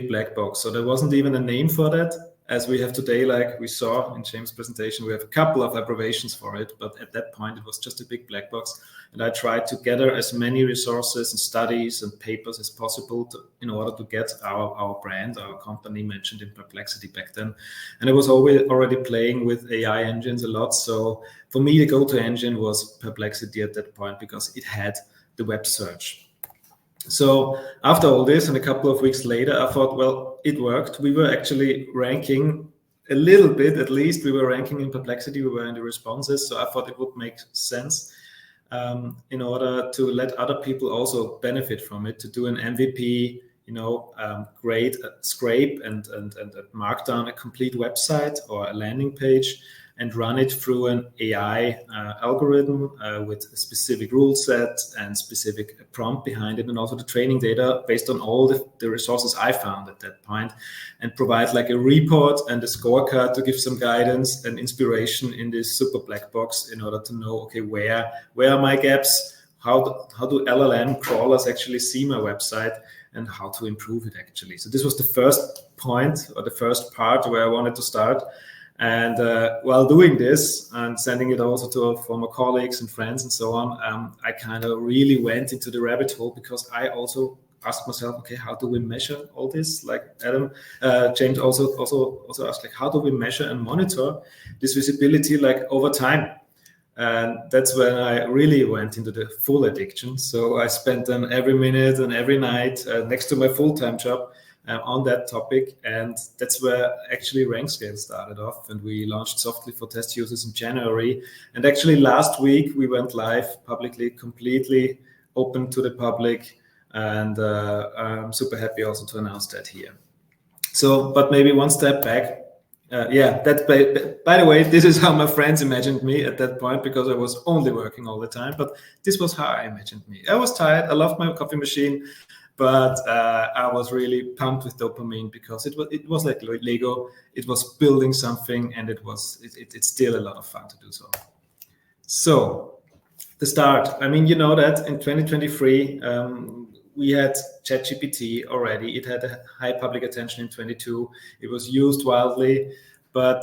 black box. So there wasn't even a name for that. As we have today, like we saw in James' presentation, we have a couple of abbreviations for it, but at that point it was just a big black box. And I tried to gather as many resources and studies and papers as possible in order to get our brand, our company mentioned in Perplexity back then. And I was already playing with AI engines a lot. So for me, the go-to engine was Perplexity at that point because it had the web search. So after all this and a couple of weeks later, I thought, well, it worked. We were actually ranking a little bit, at least we were ranking in Perplexity. We were in the responses. So I thought it would make sense in order to let other people also benefit from it, to do an MVP, grade, scrape and mark down a complete website or a landing page and run it through an AI algorithm with a specific rule set and specific prompt behind it, and also the training data based on all the resources I found at that point, and provide like a report and a scorecard to give some guidance and inspiration in this super black box in order to know, okay, where are my gaps? How do LLM crawlers actually see my website, and how to improve it actually? So this was the first point or the first part where I wanted to start. And while doing this and sending it also to our former colleagues and friends and so on, I kind of really went into the rabbit hole because I also asked myself, okay, how do we measure all this? Like James also asked, like, how do we measure and monitor this visibility like over time? And that's when I really went into the full addiction. So I spent then every minute and every night next to my full-time job on that topic. And that's where actually Rankscale started off. And we launched softly for test users in January. And actually last week we went live publicly, completely open to the public. And I'm super happy also to announce that here. So, but maybe one step back. By the way, this is how my friends imagined me at that point, because I was only working all the time. But this was how I imagined me. I was tired. I loved my coffee machine. But I was really pumped with dopamine because it was like Lego. It was building something, and it's still a lot of fun to do so. So the start. I mean, you know that in 2023 we had ChatGPT already. It had a high public attention in 22. It was used wildly, but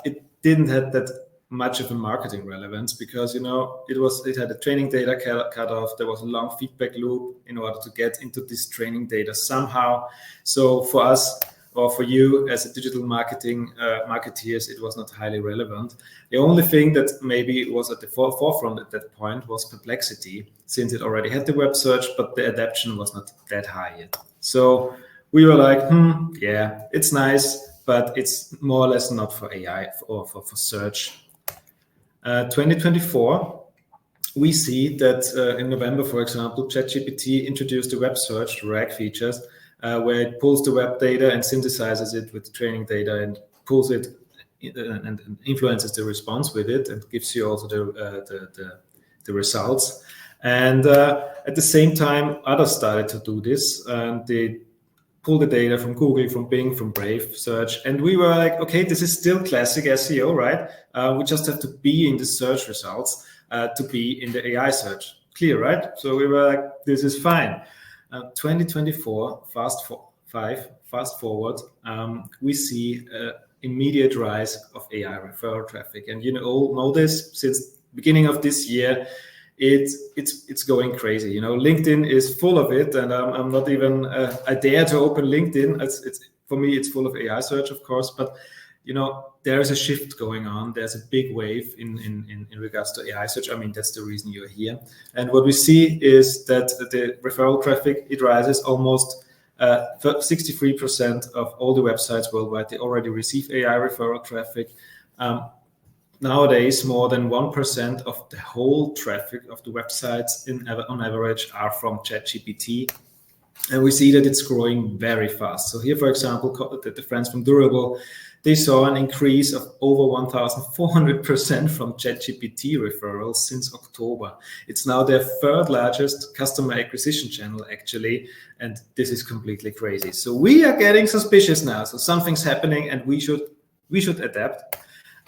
it didn't have that much of a marketing relevance because, it had a training data cut off. There was a long feedback loop in order to get into this training data somehow. So for us, or for you as a digital marketeers, it was not highly relevant. The only thing that maybe was at the forefront at that point was Perplexity, since it already had the web search, but the adoption was not that high yet. So we were like, yeah, it's nice, but it's more or less not for AI or for search. 2024, we see that in November, for example, ChatGPT introduced the web search RAG features, where it pulls the web data and synthesizes it with training data and pulls it and influences the response with it and gives you also the results. And at the same time, others started to do this. They pull the data from Google, from Bing, from Brave Search. And we were like, okay, this is still classic SEO, right? We just have to be in the search results to be in the AI search. Clear, right? So we were like, this is fine. 2024, fast forward, we see immediate rise of AI referral traffic. And you all know this, since beginning of this year, it's going crazy. LinkedIn is full of it, and I'm not even I dare to open LinkedIn. It's for me, it's full of AI search, of course, but there is a shift going on. There's a big wave in regards to AI search. I mean, that's the reason you're here. And what we see is that the referral traffic, it rises almost 63% of all the websites worldwide. They already receive AI referral traffic. Nowadays, more than 1% of the whole traffic of the websites on average are from ChatGPT. And we see that it's growing very fast. So here, for example, the friends from Durable, they saw an increase of over 1,400% from ChatGPT referrals since October. It's now their third largest customer acquisition channel, actually, and this is completely crazy. So we are getting suspicious now. So something's happening, and we should adapt.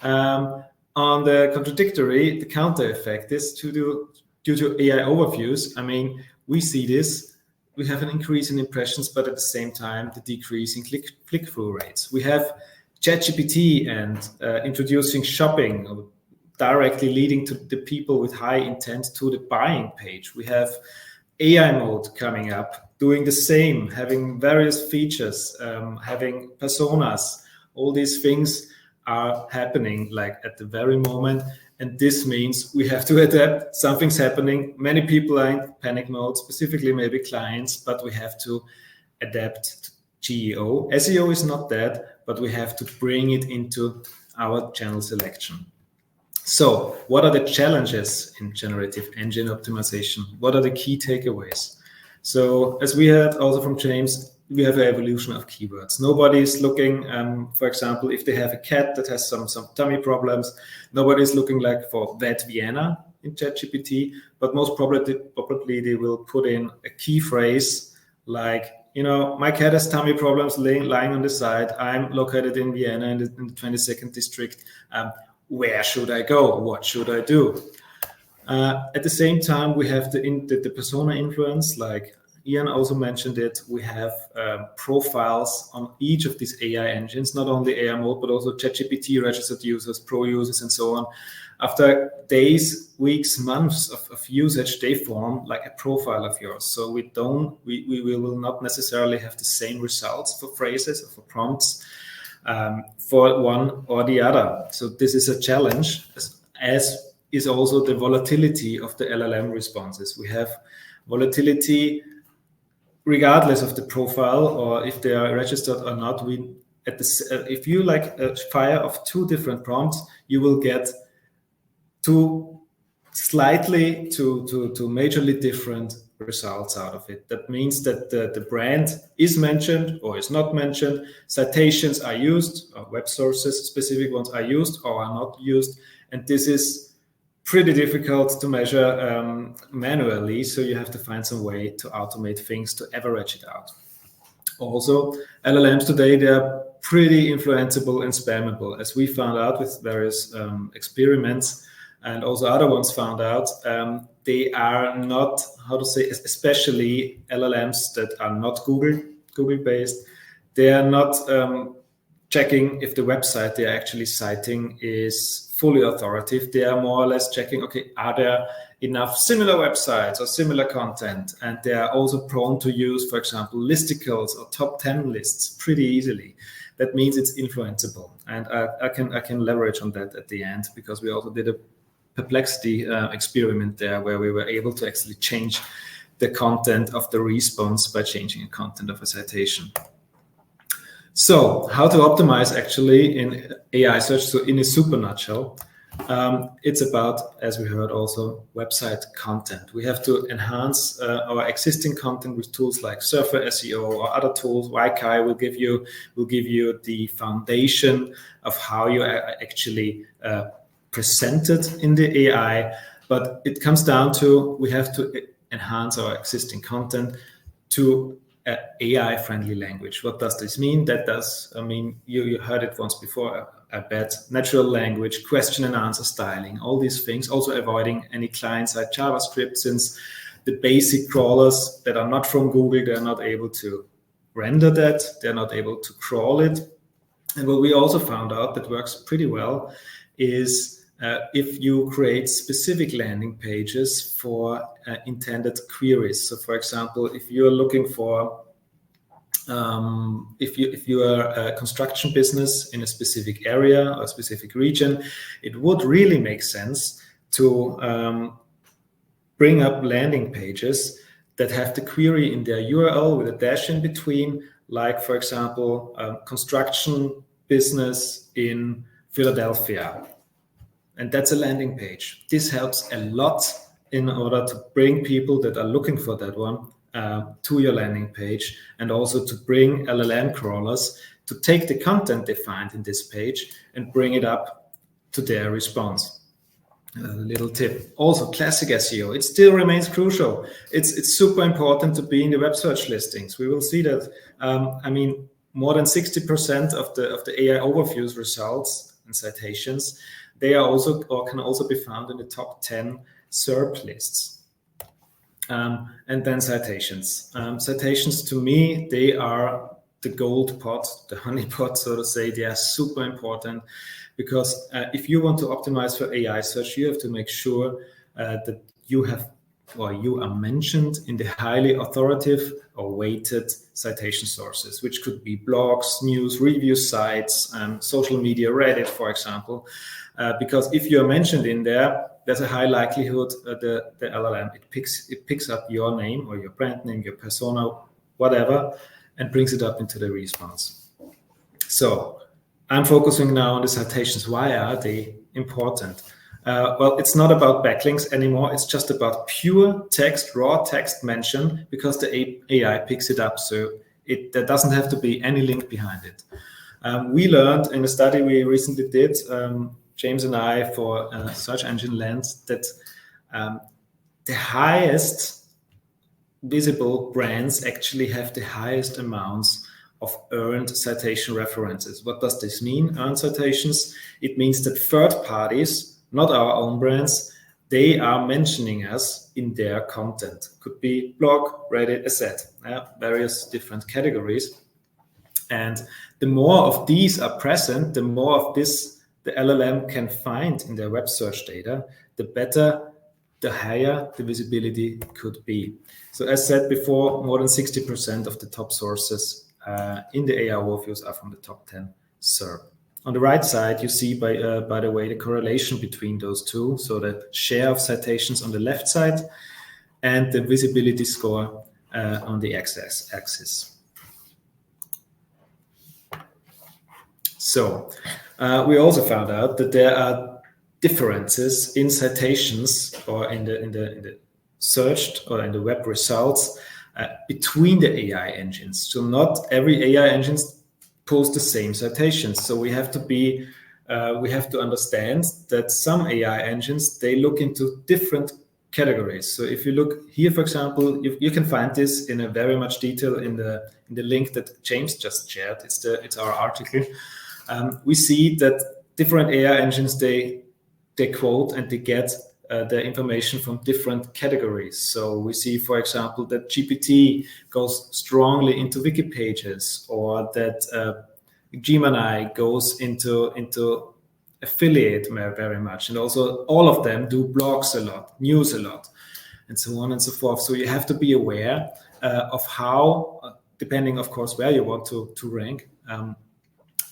On the contradictory, the counter effect is due to AI overviews. I mean, we see this. We have an increase in impressions, but at the same time, the decrease in click-through rates. We have ChatGPT and introducing shopping, directly leading to the people with high intent to the buying page. We have AI mode coming up, doing the same, having various features, having personas. All these things are happening like at the very moment. And this means we have to adapt. Something's happening. Many people are in panic mode, specifically maybe clients, but we have to adapt to GEO. SEO is not dead, but we have to bring it into our channel selection. So what are the challenges in generative engine optimization? What are the key takeaways? So as we heard also from James, we have an evolution of keywords. Nobody's looking, for example, if they have a cat that has some tummy problems, nobody's looking like for vet Vienna in ChatGPT, but most probably they will put in a key phrase like, you know, my cat has tummy problems lying on the side. I'm located in Vienna in the 22nd district. Where should I go? What should I do? At the same time, we have the persona influence, like Ian also mentioned it. We have profiles on each of these AI engines, not only AI mode, but also ChatGPT registered users, pro users, and so on. After days, weeks, months of usage, they form like a profile of yours. So we will not necessarily have the same results for phrases or for prompts for one or the other. So this is a challenge, as is also the volatility of the LLM responses. We have volatility regardless of the profile or if they are registered or not. If you like a fire of two different prompts, you will get two slightly to majorly different results out of it. That means that the brand is mentioned or is not mentioned. Citations are used, or web sources, specific ones are used or are not used. And this is pretty difficult to measure manually. So you have to find some way to automate things to average it out. Also, LLMs today, they are pretty influenceable and spammable, as we found out with various experiments, and also other ones found out. They are not, especially LLMs that are not Google-based, they are not checking if the website they are actually citing is fully authoritative. They are more or less checking, okay, are there enough similar websites or similar content? And they are also prone to use, for example, listicles or top 10 lists pretty easily. That means it's influenceable. And I can leverage on that at the end, because we also did a Perplexity experiment there where we were able to actually change the content of the response by changing the content of a citation. So how to optimize actually in AI search? So in a super nutshell, it's about, as we heard also, website content. We have to enhance our existing content with tools like Surfer SEO or other tools. Waikay will give you the foundation of how you actually presented in the AI, but it comes down to we have to enhance our existing content to AI-friendly language. What does this mean? You heard it once before, I bet. Natural language, question and answer styling, all these things. Also avoiding any client-side JavaScript, since the basic crawlers that are not from Google, they're not able to render that. They're not able to crawl it. And what we also found out that works pretty well is if you create specific landing pages for intended queries. So, for example, if you're looking for, if you are a construction business in a specific area or a specific region, it would really make sense to bring up landing pages that have the query in their URL with a dash in between, like, for example, construction business in Philadelphia. And that's a landing page. This helps a lot in order to bring people that are looking for that one to your landing page, and also to bring LLM crawlers to take the content they find in this page and bring it up to their response. A little tip. Also, classic SEO. It still remains crucial. It's super important to be in the web search listings. We will see that. More than 60% of the AI overviews results and citations, they are also or can also be found in the top 10 SERP lists. And then citations. Citations, to me, they are the gold pot, the honey pot, so to say. They are super important. Because if you want to optimize for AI search, you have to make sure that you are mentioned in the highly authoritative or weighted citation sources, which could be blogs, news, review sites, social media, Reddit, for example. Because if you're mentioned in there, there's a high likelihood the LLM, it picks up your name or your brand name, your persona, whatever, and brings it up into the response. So I'm focusing now on the citations. Why are they important? Well, it's not about backlinks anymore. It's just about pure text, raw text mention, because the AI picks it up. So there doesn't have to be any link behind it. We learned in a study we recently did, James and I, for Search Engine Lens, that the highest visible brands actually have the highest amounts of earned citation references. What does this mean, earned citations? It means that third parties, not our own brands, they are mentioning us in their content. Could be blog, Reddit, etc. Various different categories. And the more of these are present, the more of this the LLM can find in their web search data, the better, the higher the visibility could be. So as said before, more than 60% of the top sources in the AI overviews are from the top 10 SERP. On the right side, you see, by the way, the correlation between those two. So the share of citations on the left side and the visibility score on the x-axis. So we also found out that there are differences in citations or in the searched or in the web results between the AI engines. So not every AI engine pulls the same citations. So we have to understand that some AI engines, they look into different categories. So if you look here, for example, you can find this in a very much detail in the link that James just shared. It's our article. We see that different AI engines, they quote and they get the information from different categories. So we see, for example, that GPT goes strongly into wiki pages, or that Gemini goes into affiliate very much. And also all of them do blogs a lot, news a lot, and so on and so forth. So you have to be aware of how, depending, of course, where you want to rank,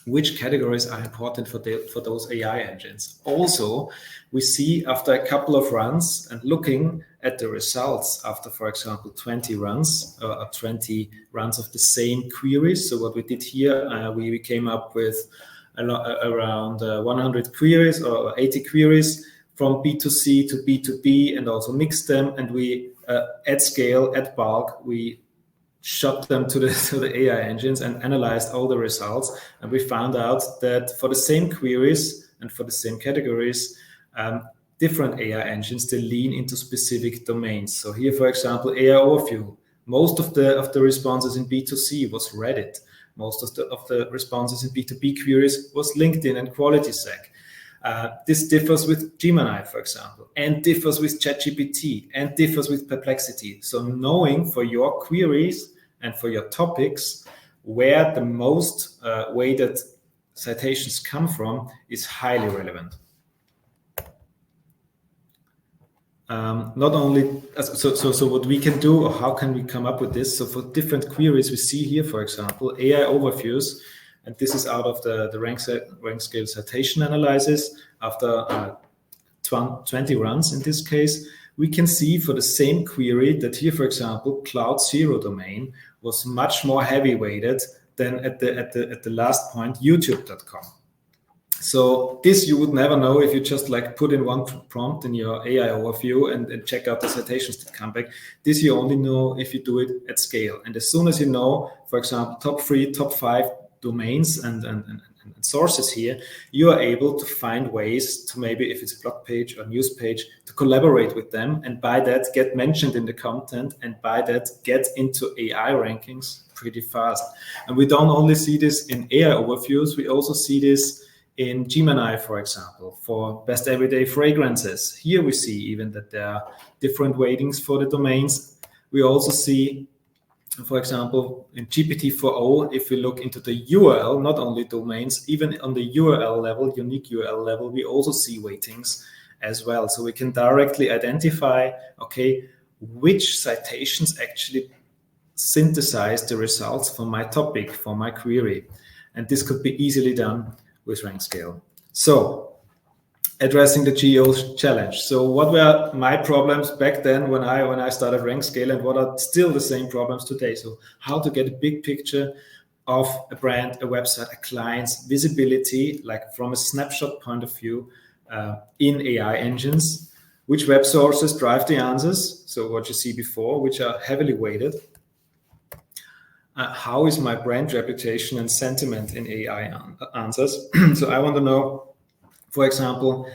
which categories are important for those AI engines. Also, we see after a couple of runs and looking at the results after, for example, 20 runs or 20 runs of the same queries. So what we did here, we came up with around 100 queries or 80 queries from B2C to B2B, and also mixed them. And we, at scale, at bulk, we shot them to the AI engines and analyzed all the results. And we found out that for the same queries and for the same categories, different AI engines, they lean into specific domains. So here, for example, AI overview, most of the responses in B2C was Reddit. Most of the responses in B2B queries was LinkedIn and QualitySec. This differs with Gemini, for example, and differs with ChatGPT, and differs with Perplexity. So knowing for your queries and for your topics where the most weighted citations come from is highly relevant. Not only, so what we can do, or how can we come up with this? So for different queries, we see here, for example, AI overviews, and this is out of the Rankscale citation analysis after 20 runs in this case. We can see for the same query that here, for example, Cloud Zero domain was much more heavy weighted than at the last point, YouTube.com. So this you would never know if you just like put in one prompt in your AI overview and check out the citations that come back. This you only know if you do it at scale. And as soon as you know, for example, top 3, top 5 domains and sources here, you are able to find ways to, maybe if it's a blog page or news page, to collaborate with them, and by that get mentioned in the content, and by that get into AI rankings pretty fast. And we don't only see this in AI overviews, we also see this in Gemini, for example, for best everyday fragrances. Here we see even that there are different weightings for the domains. We also see, for example, in GPT-4o, if we look into the URL, not only domains, even on the URL level, unique URL level, we also see weightings as well. So we can directly identify, okay, which citations actually synthesize the results for my topic, for my query. And this could be easily done with Rankscale. So addressing the geo challenge. So what were my problems back then when I started Rankscale, and what are still the same problems today? So how to get a big picture of a brand, a website, a client's visibility, like from a snapshot point of view in AI engines, which web sources drive the answers, so what you see before, which are heavily weighted. How is my brand reputation and sentiment in AI answers? So I want to know, for example,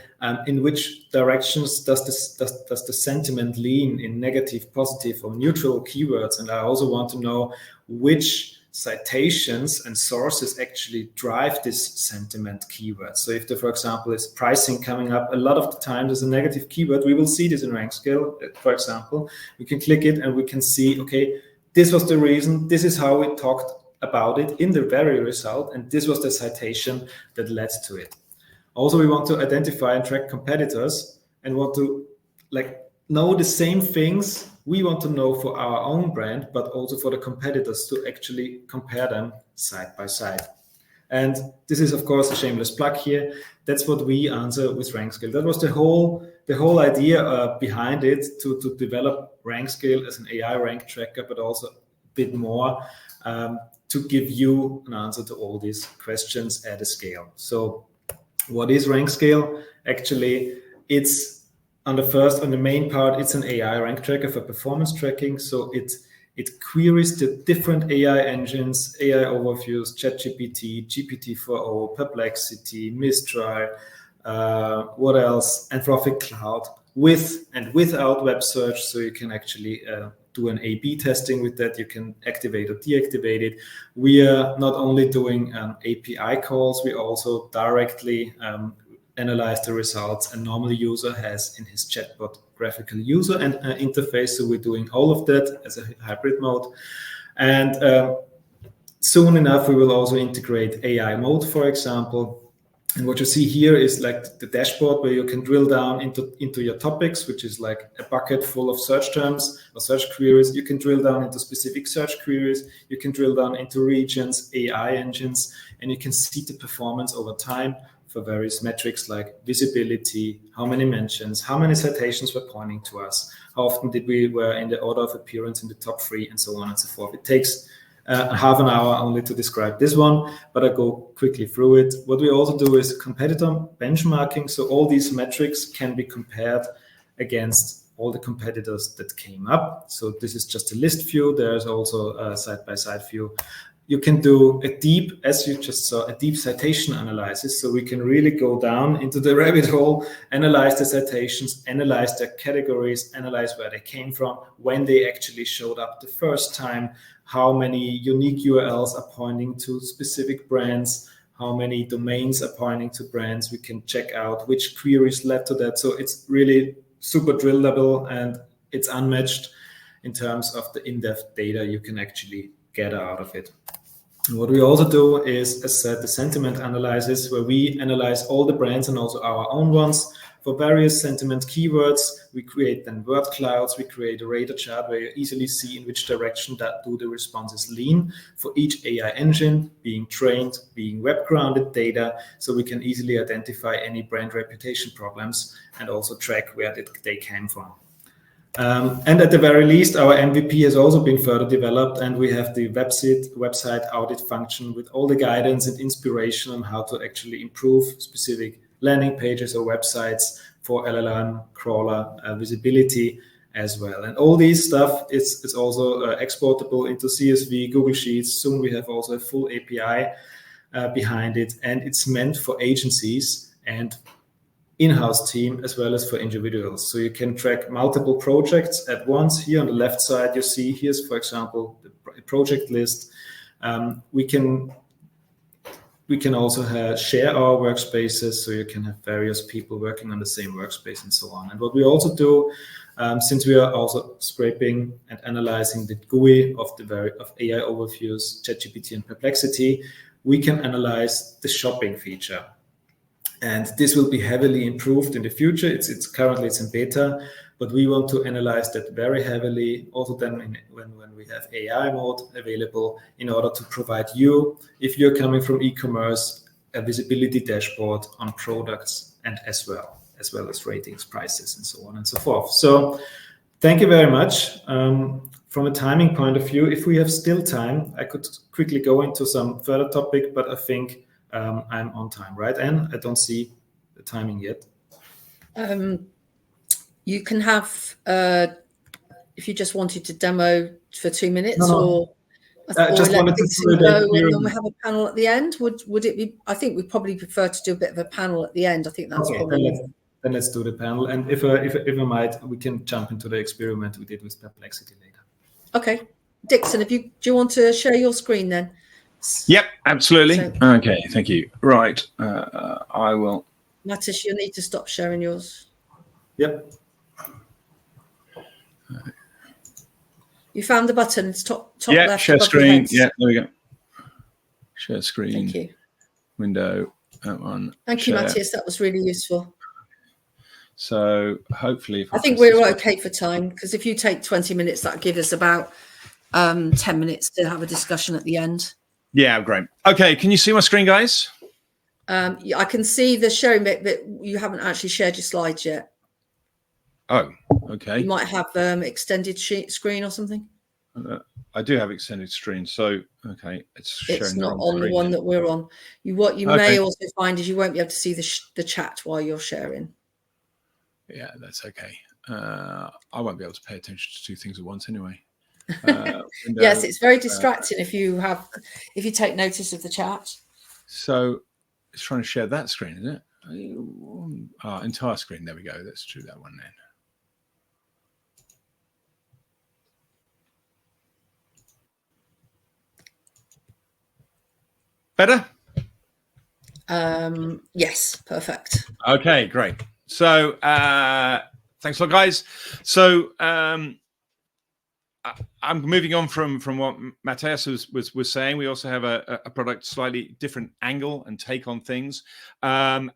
in which directions does the sentiment lean, in negative, positive, or neutral keywords? And I also want to know which citations and sources actually drive this sentiment keyword. So if there, for example, is pricing coming up, a lot of the time there's a negative keyword. We will see this in Rankscale, for example. We can click it and we can see, okay, this was the reason, this is how we talked about it in the very result, and this was the citation that led to it. Also, we want to identify and track competitors and want to know the same things we want to know for our own brand, but also for the competitors, to actually compare them side by side. And this is, of course, a shameless plug here. That's what we answer with Rankscale. That was the whole idea behind it, to develop Rankscale as an AI rank tracker, but also a bit more to give you an answer to all these questions at a scale. So what is Rankscale? Actually, it's on the main part, it's an AI rank tracker for performance tracking. So it queries the different AI engines, AI overviews, ChatGPT, GPT-4o, Perplexity, Mistral, what else? Anthropic Cloud, with and without web search. So you can actually do an A/B testing with that. You can activate or deactivate it. We are not only doing API calls, we also directly analyze the results. A normal user has in his chatbot graphical user and interface. So we're doing all of that as a hybrid mode. And soon enough, we will also integrate AI mode, for example. And what you see here is like the dashboard where you can drill down into your topics, which is like a bucket full of search terms or search queries. You can drill down into specific search queries. You can drill down into regions, AI engines, and you can see the performance over time for various metrics like visibility, how many mentions, how many citations were pointing to us, how often were in the order of appearance in the top 3, and so on and so forth. It takes half an hour only to describe this one, but I go quickly through it. What we also do is competitor benchmarking. So all these metrics can be compared against all the competitors that came up. So this is just a list view. There's also a side-by-side view. You can do a deep, as you just saw, a deep citation analysis. So we can really go down into the rabbit hole, analyze the citations, analyze their categories, analyze where they came from, when they actually showed up the first time, how many unique URLs are pointing to specific brands, how many domains are pointing to brands. We can check out which queries led to that. So it's really super drillable, and it's unmatched in terms of the in-depth data you can actually get out of it. What we also do is, as said, the sentiment analysis, where we analyze all the brands and also our own ones for various sentiment keywords. We create then word clouds. We create a radar chart where you easily see in which direction that do the responses lean for each AI engine being trained, being web grounded data. So we can easily identify any brand reputation problems and also track where they came from. And at the very least, our MVP has also been further developed, and we have the website audit function with all the guidance and inspiration on how to actually improve specific landing pages or websites for LLM crawler visibility as well. And all these stuff is also exportable into CSV, Google Sheets. Soon we have also a full API behind it, and it's meant for agencies and in-house team as well as for individuals. So you can track multiple projects at once. Here on the left side, you see here's, for example, the project list. We can also share our workspaces, so you can have various people working on the same workspace and so on. And what we also do, since we are also scraping and analyzing the GUI of AI overviews, ChatGPT and Perplexity, we can analyze the shopping feature. And this will be heavily improved in the future. It's currently in beta, but we want to analyze that very heavily. Also, then when we have AI mode available, in order to provide you, if you're coming from e-commerce, a visibility dashboard on products and as well as ratings, prices, and so on and so forth. So, thank you very much. From a timing point of view, if we have still time, I could quickly go into some further topic, but I think I'm on time, right, Anne? I don't see the timing yet. You can have, if you just wanted to demo for 2 minutes, No. or Just wanted to Dixon do go, the and then we have a panel at the end. Would it be? I think we'd probably prefer to do a bit of a panel at the end. I think that's okay, probably. Then let's do the panel, and if I might, we can jump into the experiment we did with Perplexity later. Okay, Dixon, do you want to share your screen then? Yep, absolutely. Okay, thank you. Right, I will. Mathias, you'll need to stop sharing yours. Yep. You found the button. It's top yeah, left. Share screen. Yeah, there we go. Share screen. Thank you. Window. That one. Thank you, Mathias. That was really useful. So hopefully, I think we're okay for time, because if you take 20 minutes, that'll give us about 10 minutes to have a discussion at the end. Yeah, great. Okay, can you see my screen, guys? I can see the sharing bit, but you haven't actually shared your slides yet. Oh, okay. You might have extended screen or something. I do have extended screen, so okay, it's not on the one that we're on. What you may also find is you won't be able to see the chat while you're sharing. Yeah, that's okay. I won't be able to pay attention to two things at once anyway. Yes, it's very distracting if you take notice of the chat. So it's trying to share that screen, isn't it? Entire screen. There we go. Let's do that one then. Better? Yes, perfect. Okay, great. So thanks a lot, guys. So I'm moving on from what Mathias was saying. We also have a product slightly different angle and take on things. I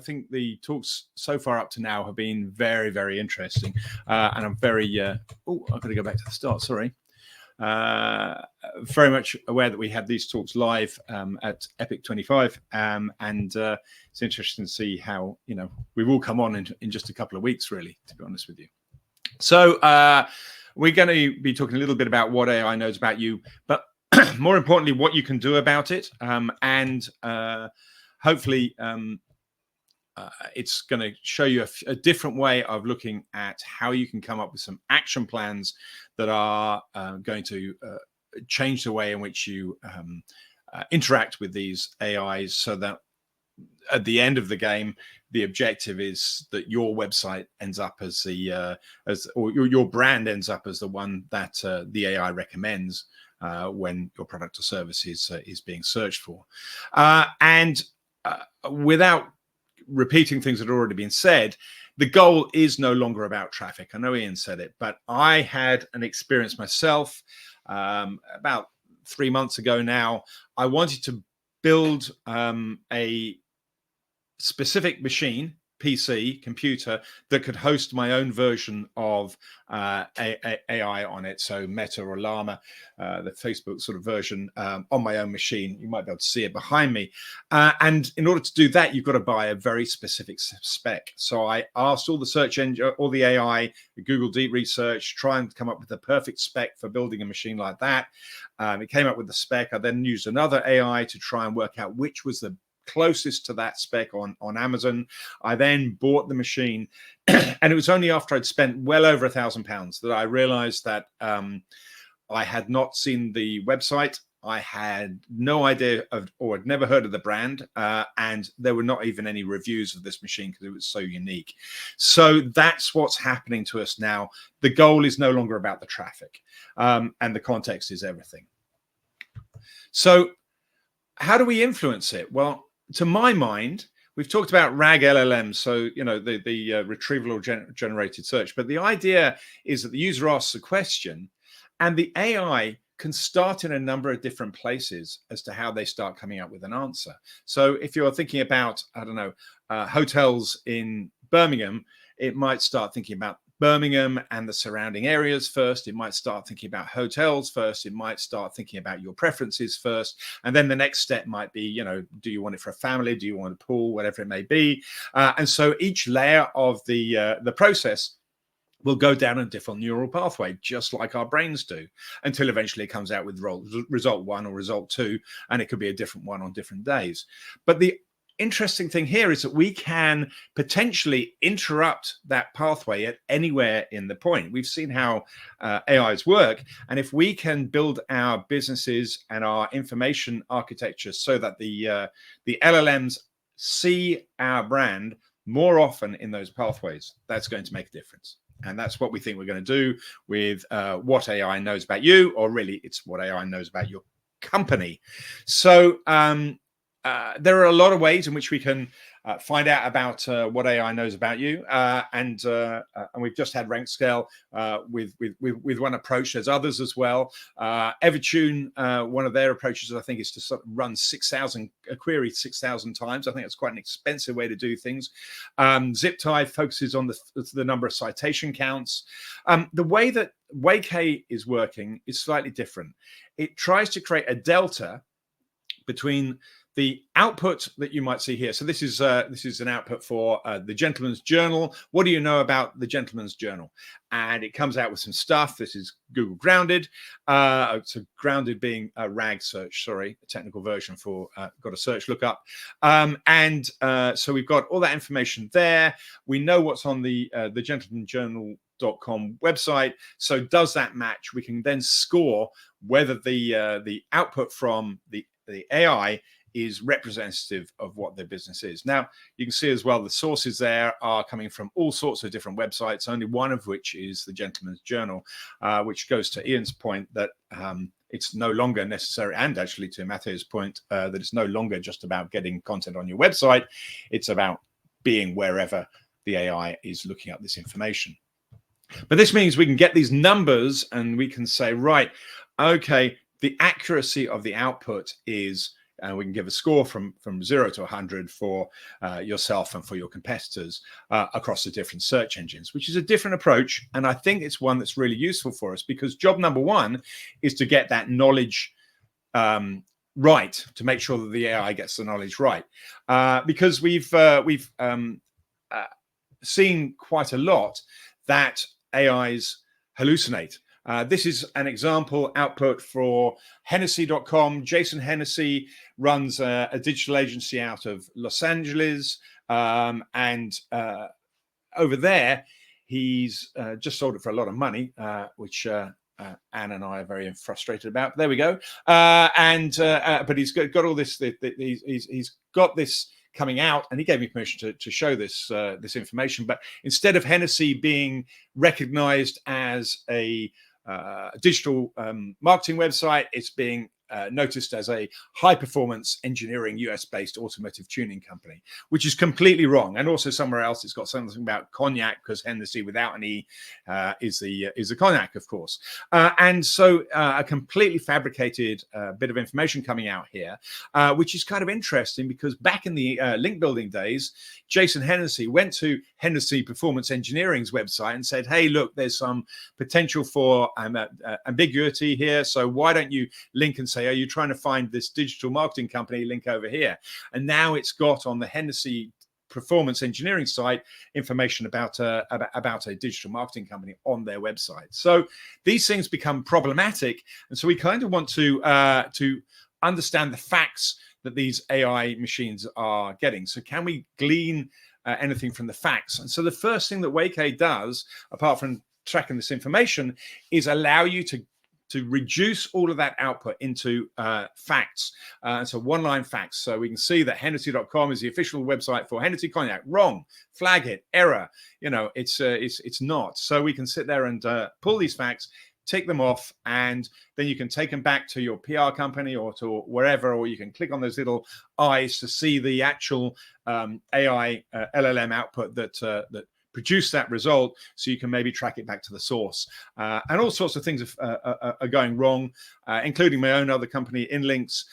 think the talks so far up to now have been very, very interesting. And I'm very, I've got to go back to the start, sorry. Very much aware that we had these talks live at Epic 25, and it's interesting to see how we will come on in just a couple of weeks, really, to be honest with you. So we're going to be talking a little bit about what AI knows about you, but more importantly, what you can do about it, and hopefully it's going to show you a different way of looking at how you can come up with some action plans that are going to change the way in which you interact with these AIs, so that at the end of the game, the objective is that your website ends up as or your brand ends up as the one that the AI recommends when your product or service is being searched for. And without repeating things that have already been said, the goal is no longer about traffic. I know Ian said it, but I had an experience myself about 3 months ago now. I wanted to build a specific machine PC computer that could host my own version of AI on it. So Meta or Llama, the Facebook sort of version on my own machine. You might be able to see it behind me. And in order to do that, you've got to buy a very specific spec. So I asked all the search engine, all the AI, Google Deep Research, try and come up with the perfect spec for building a machine like that. It came up with the spec. I then used another AI to try and work out which was the closest to that spec on Amazon. I then bought the machine, and it was only after I'd spent well over £1,000 that I realized that I had not seen the website. I had no idea of, or had never heard of the brand, and there were not even any reviews of this machine because it was so unique. So that's what's happening to us now. The goal is no longer about the traffic, and the context is everything. So how do we influence it? Well, to my mind, we've talked about RAG LLMs, so the retrieval or generated search. But the idea is that the user asks a question, and the AI can start in a number of different places as to how they start coming up with an answer. So if you're thinking about, I don't know, hotels in Birmingham, it might start thinking about Birmingham and the surrounding areas first. It might start thinking about hotels first. It might start thinking about your preferences first. And then the next step might be, do you want it for a family? Do you want a pool? Whatever it may be. And so each layer of the process will go down a different neural pathway, just like our brains do, until eventually it comes out with result 1 or result 2, and it could be a different one on different days. But the interesting thing here is that we can potentially interrupt that pathway at anywhere in the point. We've seen how AIs work, and if we can build our businesses and our information architecture so that the LLMs see our brand more often in those pathways, that's going to make a difference. And that's what we think we're going to do with what AI knows about you, or really it's what AI knows about your company. So there are a lot of ways in which we can find out about what AI knows about you, and we've just had Rankscale with one approach. There's others as well. Evertune, one of their approaches, I think, is to sort of run 6,000 queries 6,000 times. I think that's quite an expensive way to do things. ZipTie focuses on the number of citation counts. The way that Waikay is working is slightly different. It tries to create a delta between the output that you might see here. So this is an output for the Gentleman's Journal. What do you know about the Gentleman's Journal? And it comes out with some stuff. This is Google Grounded. So Grounded being a RAG search, sorry, a technical version for got a search lookup. So we've got all that information there. We know what's on the gentlemanjournal.com website. So does that match? We can then score whether the output from the AI is representative of what their business is. Now, you can see as well the sources there are coming from all sorts of different websites, only one of which is the Gentleman's Journal, which goes to Ian's point that it's no longer necessary, and actually to Mathias' point, that it's no longer just about getting content on your website. It's about being wherever the AI is looking up this information. But this means we can get these numbers and we can say, right, okay, the accuracy of the output is, and we can give a score from 0 to 100 for yourself and for your competitors across the different search engines, which is a different approach. And I think it's one that's really useful for us, because job number one is to get that knowledge right, to make sure that the AI gets the knowledge right. Because we've seen quite a lot that AIs hallucinate. This is an example output for Hennessy.com. Jason Hennessy runs a digital agency out of Los Angeles. And over there, he's just sold it for a lot of money, which Anne and I are very frustrated about. There we go. But he's got all this, he's got this coming out, and he gave me permission to show this information. But instead of Hennessy being recognized as a digital marketing website, it's being noticed as a high-performance engineering US-based automotive tuning company, which is completely wrong. And also somewhere else, it's got something about cognac, because Hennessy without an E is the cognac, of course. And so a completely fabricated bit of information coming out here, which is kind of interesting, because back in the link building days, Jason Hennessy went to Hennessy Performance Engineering's website and said, hey, look, there's some potential for ambiguity here. So why don't you link and say, are you trying to find this digital marketing company? Link over here. And now it's got on the Hennessy Performance Engineering site information about a digital marketing company on their website. So these things become problematic. And so we kind of want to understand the facts that these AI machines are getting. So can we glean anything from the facts? And so the first thing that Waikay does, apart from tracking this information, is allow you to reduce all of that output into facts. So one-line facts. So we can see that Hennessy.com is the official website for Hennessy Cognac. Wrong. Flag it. Error. You know, it's not. So we can sit there and pull these facts, take them off, and then you can take them back to your PR company or to wherever, or you can click on those little eyes to see the actual AI LLM output that produce that result, so you can maybe track it back to the source. And all sorts of things are going wrong, including my own other company, InLinks,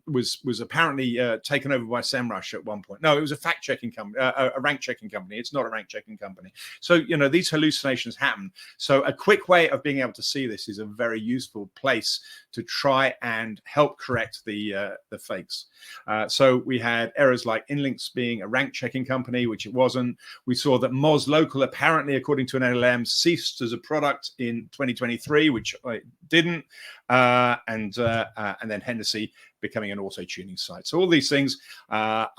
was apparently taken over by SEMrush at one point. No, it was a fact-checking company, a rank-checking company. It's not a rank-checking company. So, you know, these hallucinations happen. So a quick way of being able to see this is a very useful place to try and help correct the fakes. So we had errors like InLinks being a rank-checking company, which it wasn't. We saw that Moz Local, apparently, according to an LLM, ceased as a product in 2023, which it didn't. And then Hennessy becoming an auto tuning site. So all these things are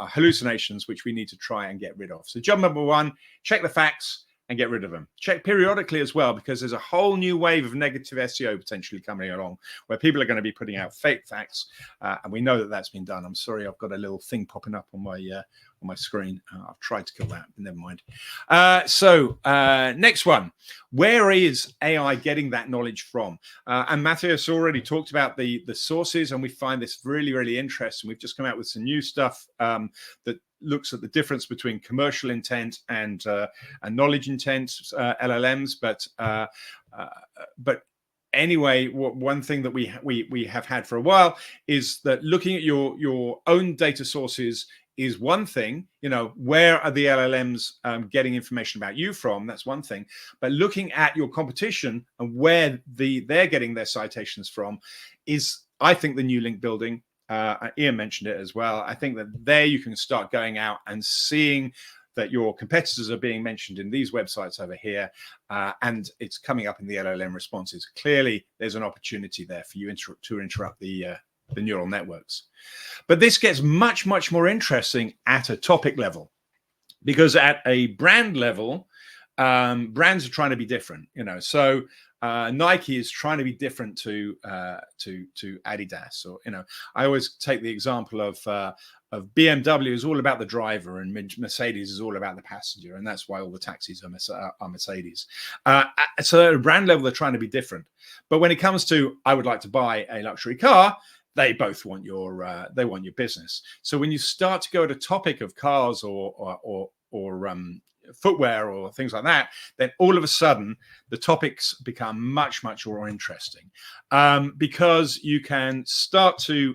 hallucinations which we need to try and get rid of. So job number one, check the facts and get rid of them. Check periodically as well, because there's a whole new wave of negative SEO potentially coming along, where people are going to be putting out fake facts, and we know that that's been done. I'm sorry, I've got a little thing popping up on my screen. I've tried to kill that, but never mind. Next one, where is AI getting that knowledge from? And Mathias already talked about the sources, and we find this really, really interesting. We've just come out with some new stuff that looks at the difference between commercial intent and knowledge intent LLMs, but anyway, one thing that we have had for a while is that looking at your own data sources is one thing. You know, where are the LLMs getting information about you from? That's one thing. But looking at your competition and where they're getting their citations from is, I think, the new link building. Ian mentioned it as well. I think that there you can start going out and seeing that your competitors are being mentioned in these websites over here, and it's coming up in the LLM responses. Clearly, there's an opportunity there for you to interrupt the neural networks. But this gets much, much more interesting at a topic level, because at a brand level, brands are trying to be different. You know, so Nike is trying to be different to Adidas, or, you know, I always take the example of BMW is all about the driver, and Mercedes is all about the passenger, and that's why all the taxis are Mercedes. So at a brand level, they're trying to be different. But when it comes to, I would like to buy a luxury car, they both want your business. So when you start to go to a topic of cars or footwear or things like that, then all of a sudden the topics become much, much more interesting, because you can start to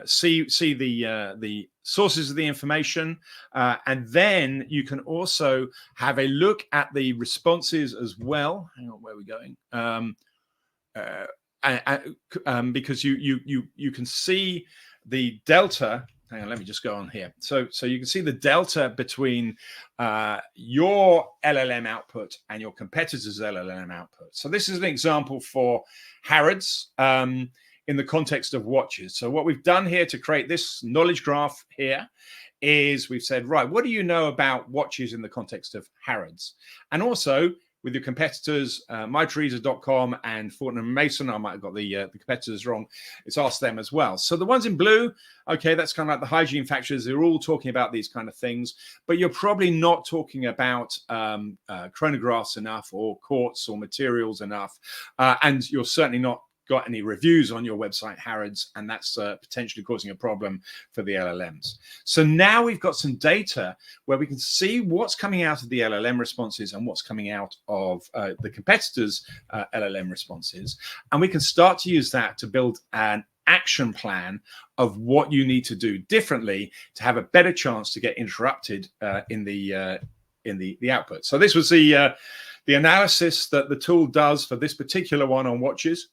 see the sources of the information, and then you can also have a look at the responses as well. Hang on, where are we going? Because you can see the delta. Hang on, let me just go on here. So you can see the delta between your LLM output and your competitor's LLM output. So this is an example for Harrods in the context of watches. So what we've done here to create this knowledge graph here is we've said, right, what do you know about watches in the context of Harrods? And also with your competitors, myteresa.com and Fortnum & Mason. I might have got the competitors wrong. It's asked them as well. So the ones in blue, okay, that's kind of like the hygiene factors. They're all talking about these kind of things, but you're probably not talking about chronographs enough, or quartz or materials enough. And you're certainly not got any reviews on your website, Harrods, and that's potentially causing a problem for the LLMs. So now we've got some data where we can see what's coming out of the LLM responses and what's coming out of the competitors' LLM responses, and we can start to use that to build an action plan of what you need to do differently to have a better chance to get interrupted in the output. So this was the analysis that the tool does for this particular one on watches.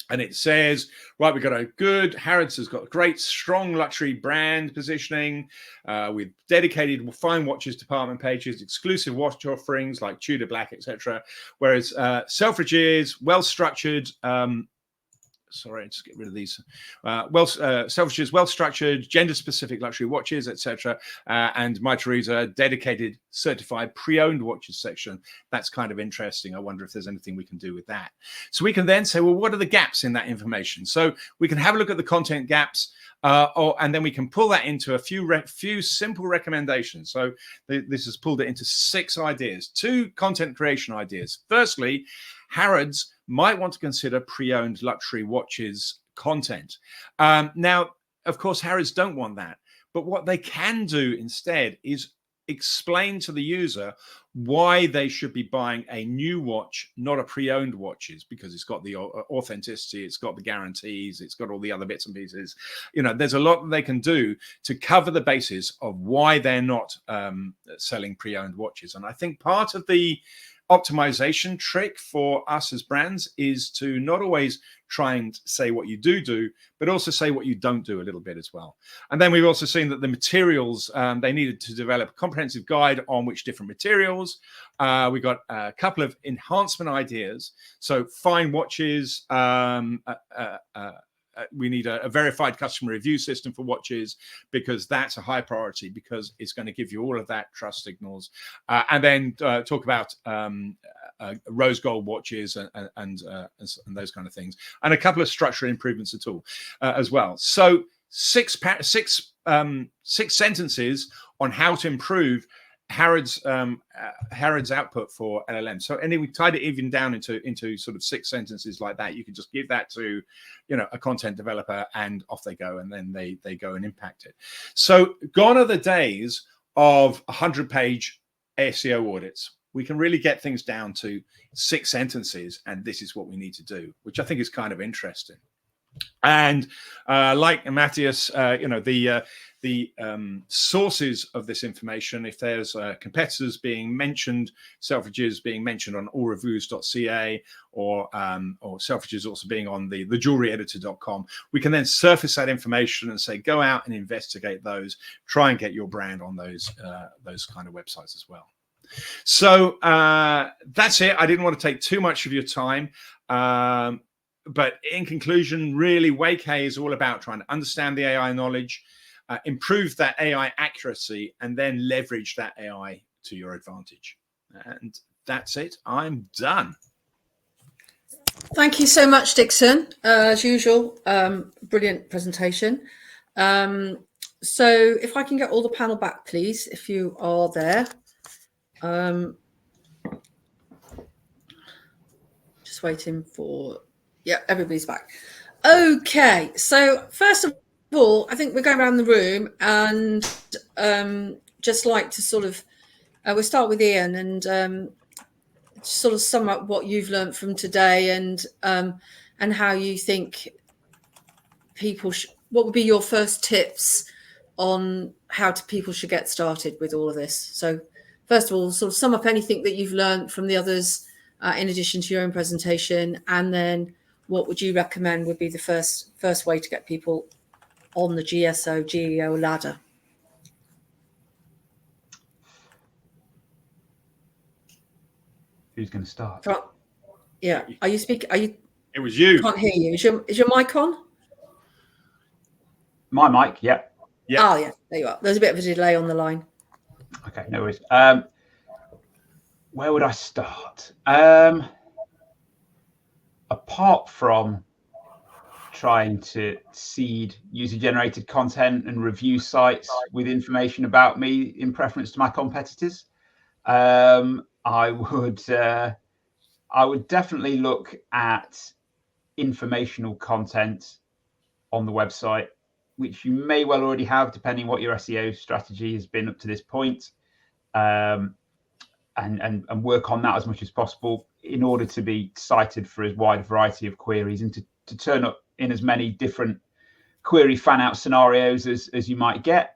And it says, right, we've got a good, Harrods has got great, strong luxury brand positioning with dedicated fine watches department pages, exclusive watch offerings like Tudor Black, etc. Whereas Selfridges, well-structured, sorry, just get rid of these. Selfridges, well-structured, gender-specific luxury watches, etc. And My Teresa, dedicated, certified, pre-owned watches section. That's kind of interesting. I wonder if there's anything we can do with that. So we can then say, well, what are the gaps in that information? So we can have a look at the content gaps, and then we can pull that into a few simple recommendations. So this has pulled it into 6 ideas, 2 content creation ideas. Firstly, Harrods might want to consider pre-owned luxury watches content. Now, of course, Harrods don't want that. But what they can do instead is explain to the user why they should be buying a new watch, not a pre-owned watches, because it's got the authenticity, it's got the guarantees, it's got all the other bits and pieces. You know, there's a lot that they can do to cover the basis of why they're not selling pre-owned watches. And I think part of the optimization trick for us as brands is to not always try and say what you do, but also say what you don't do a little bit as well. And then we've also seen that the materials, they needed to develop a comprehensive guide on which different materials. We got a couple of enhancement ideas. So fine watches, we need a verified customer review system for watches, because that's a high priority, because it's going to give you all of that trust signals. And then talk about rose gold watches and those kind of things, and a couple of structural improvements at all as well. So six sentences on how to improve Harrods output for LLM. So, and we tied it even down into sort of 6 sentences like that. You can just give that to, you know, a content developer, and off they go, and then they go and impact it. So, gone are the days of 100-page SEO audits. We can really get things down to 6 sentences, and this is what we need to do, which I think is kind of interesting. And like Mathias, you know, the sources of this information, if there's competitors being mentioned, Selfridges being mentioned on allreviews.ca, or Selfridges also being on the jewelryeditor.com, we can then surface that information and say, go out and investigate those, try and get your brand on those kind of websites as well. So that's it. I didn't want to take too much of your time. But in conclusion, really, Waikay is all about trying to understand the AI knowledge, improve that AI accuracy, and then leverage that AI to your advantage. And that's it. I'm done. Thank you so much, Dixon. As usual, brilliant presentation. So if I can get all the panel back, please, if you are there. Just waiting for... Yeah, everybody's back. Okay, so first of all, I think we're going around the room and just like to sort of, we'll start with Ian and sort of sum up what you've learned from today and how you think people what would be your first tips on how people should get started with all of this. So first of all, sort of sum up anything that you've learned from the others in addition to your own presentation, and then what would you recommend would be the first way to get people on the GEO ladder? Who's going to start? Yeah. Are you speaking? Are you? It was you. Can't hear you. Is your mic on? My mic, yeah. Yeah. Oh, yeah. There you are. There's a bit of a delay on the line. Okay, no worries. Where would I start? Apart from trying to seed user-generated content and review sites with information about me in preference to my competitors, I would definitely look at informational content on the website, which you may well already have, depending what your SEO strategy has been up to this point, and work on that as much as possible in order to be cited for as wide a variety of queries and to turn up in as many different query fan out scenarios as you might get.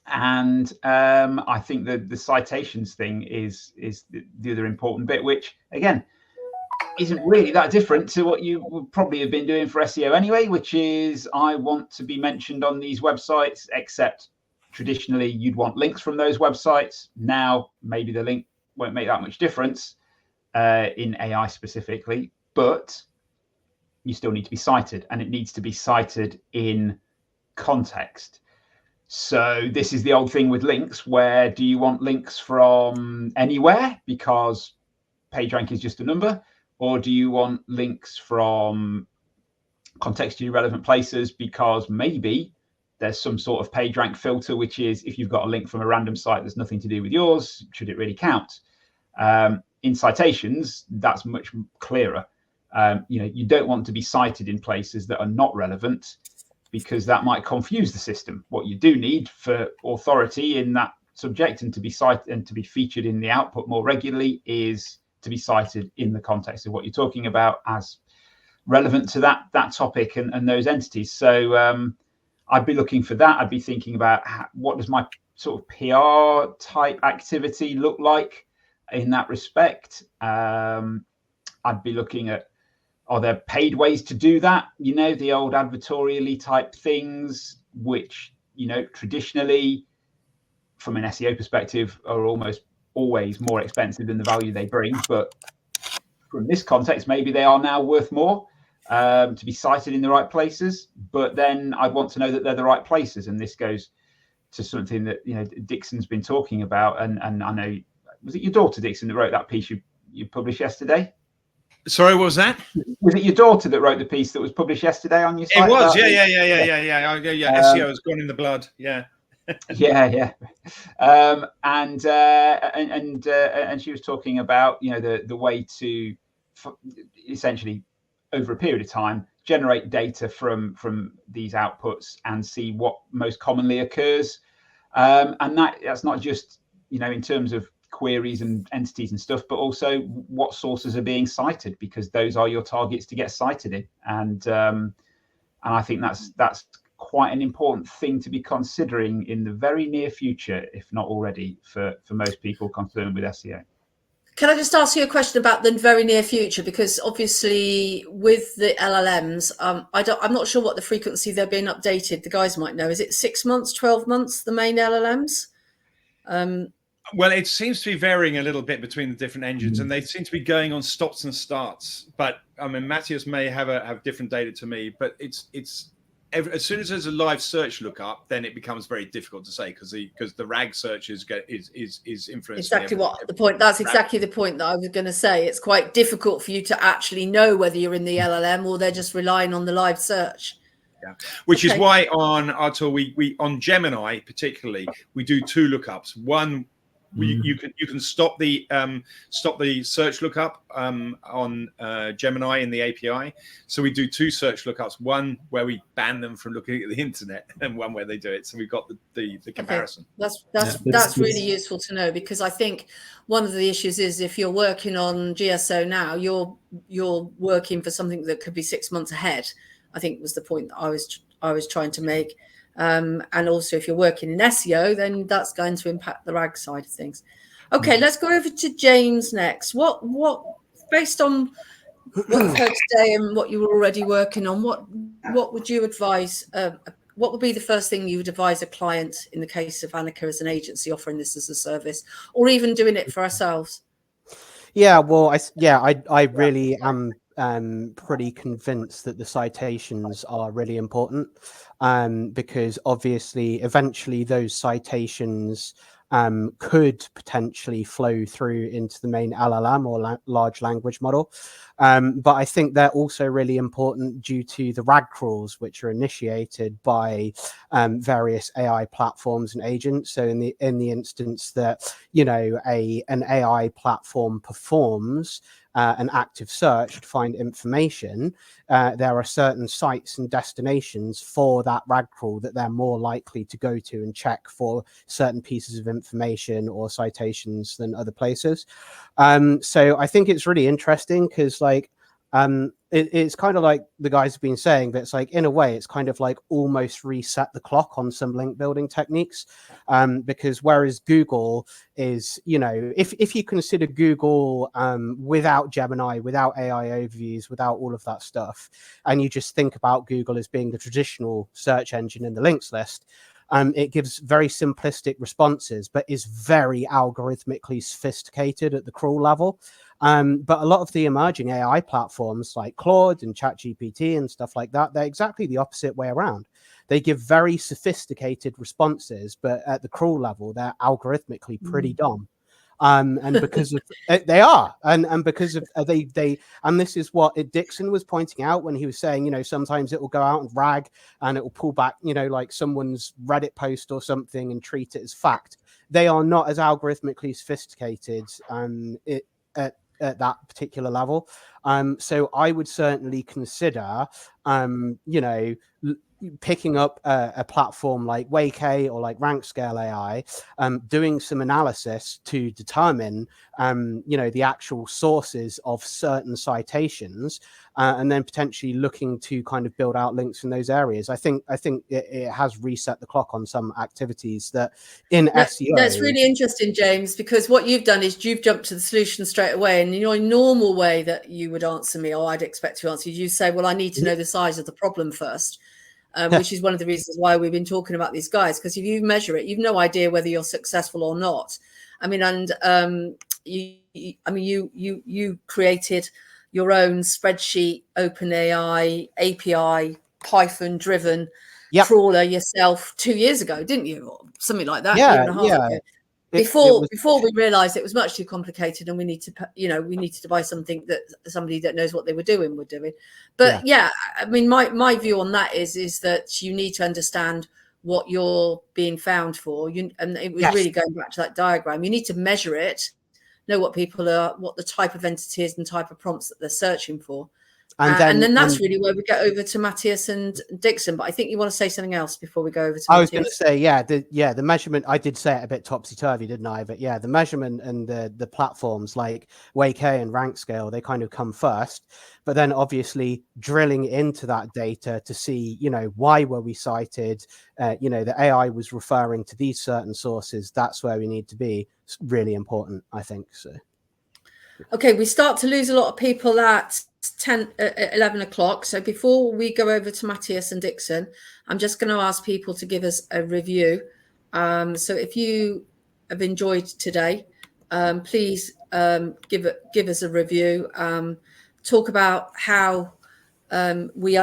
And I think the citations thing is the other important bit, which again isn't really that different to what you would probably have been doing for SEO anyway, which is I want to be mentioned on these websites, except traditionally you'd want links from those websites. Now maybe the link won't make that much difference in AI specifically, but you still need to be cited, and it needs to be cited in context. So this is the old thing with links, where do you want links from anywhere because PageRank is just a number, or do you want links from contextually relevant places because maybe there's some sort of PageRank filter, which is if you've got a link from a random site that's nothing to do with yours, should it really count? In citations, that's much clearer. You don't want to be cited in places that are not relevant, because that might confuse the system. What you do need for authority in that subject and to be cited and to be featured in the output more regularly is to be cited in the context of what you're talking about as relevant to that topic and those entities. So I'd be looking for that. I'd be thinking about what does my sort of PR type activity look like in that respect. I'd be looking at, are there paid ways to do that? The old advertorially type things, which, traditionally from an SEO perspective are almost always more expensive than the value they bring. But from this context, maybe they are now worth more to be cited in the right places. But then I'd want to know that they're the right places. And this goes to something that, Dixon's been talking about. And I know, was it your daughter, Dixon, that wrote that piece you published yesterday? Sorry, what was that? Was it your daughter that wrote the piece that was published yesterday on your site? It was, yeah. SEO has gone in the blood, yeah. Yeah. And she was talking about, the way to essentially over a period of time generate data from these outputs and see what most commonly occurs. And that's not just, in terms of queries and entities and stuff, but also what sources are being cited, because those are your targets to get cited in. And I think that's quite an important thing to be considering in the very near future, if not already, for most people concerned with SEO. Can I just ask you a question about the very near future? Because obviously with the LLMs, I'm not sure what the frequency they're being updated. The guys might know. Is it 6 months, 12 months, the main LLMs? Well, it seems to be varying a little bit between the different engines, and they seem to be going on stops and starts. But I mean, Mathias may have different data to me, but it's as soon as there's a live search lookup, then it becomes very difficult to say because the RAG search is influenced. Exactly what the point. That's exactly the point that I was going to say. It's quite difficult for you to actually know whether you're in the LLM or they're just relying on the live search. Yeah, which is why on we on Gemini particularly we do two lookups. One, you can stop the search lookup on Gemini in the API. So we do two search lookups, one where we ban them from looking at the internet and one where they do it. So we've got the comparison. Okay. That's really useful to know, because I think one of the issues is if you're working on GSO now, you're working for something that could be 6 months ahead, I think was the point that I was trying to make. And also if you're working in SEO, then that's going to impact the RAG side of things. Okay, let's go over to James next. What based on what you've heard today and what you were already working on, what would you advise? What would be the first thing you would advise a client in the case of Anicca as an agency offering this as a service, or even doing it for ourselves? Yeah, well, I really am pretty convinced that the citations are really important, because obviously eventually those citations could potentially flow through into the main LLM or large language model. But I think they're also really important due to the RAG crawls, which are initiated by various AI platforms and agents. So in the instance that, an AI platform performs an active search to find information, there are certain sites and destinations for that rag crawl that they're more likely to go to and check for certain pieces of information or citations than other places. So I think it's really interesting because like it's kind of like the guys have been saying that it's like, in a way, it's kind of like almost reset the clock on some link building techniques, because whereas Google is, you know, if you consider Google without Gemini, without AI overviews, without all of that stuff, and you just think about Google as being the traditional search engine in the links list, it gives very simplistic responses, but is very algorithmically sophisticated at the crawl level. But a lot of the emerging AI platforms like Claude and ChatGPT and stuff like that, they're exactly the opposite way around. They give very sophisticated responses, but at the crawl level, they're algorithmically pretty dumb. And because of they are, and because of they and this is what Dixon was pointing out when he was saying, you know, sometimes it will go out and rag and it will pull back, you know, like someone's Reddit post or something and treat it as fact. They are not as algorithmically sophisticated at that particular level. So I would certainly consider, you know, picking up a platform like Waikay or like Rankscale.ai, doing some analysis to determine, you know, the actual sources of certain citations, and then potentially looking to kind of build out links in those areas. I think it has reset the clock on some activities that in SEO. That's really interesting, James, because what you've done is you've jumped to the solution straight away. And in your normal way that you would answer me, or I'd expect to answer you, say, well, I need to know the size of the problem first. Which is one of the reasons why we've been talking about these guys, because if you measure it, you've no idea whether you're successful or not. I mean, and you created your own spreadsheet, OpenAI, API, Python-driven crawler yourself 2 years ago, didn't you? Or something like that, year and a half ago. Before we realized it was much too complicated and we need to, you know, we needed to buy something that somebody that knows what they were doing would do. But yeah, I mean, my view on that is that you need to understand what you're being found for. And it was really going back to that diagram. You need to measure it, know what people are, what the type of entities and type of prompts that they're searching for. And then that's really where we get over to Mathias and Dixon. But I think you want to say something else before we go over to Mathias. I was going to say, the measurement, I did say it a bit topsy-turvy, didn't I? But yeah, the measurement and the platforms like Waikay and Rankscale, they kind of come first. But then obviously drilling into that data to see, you know, why were we cited? You know, the AI was referring to these certain sources. That's where we need to be. It's really important, I think. So. Okay, we start to lose a lot of people at 11 o'clock. So before we go over to Mathias and Dixon, I'm just going to ask people to give us a review. So if you have enjoyed today, please give us a review. Talk about how we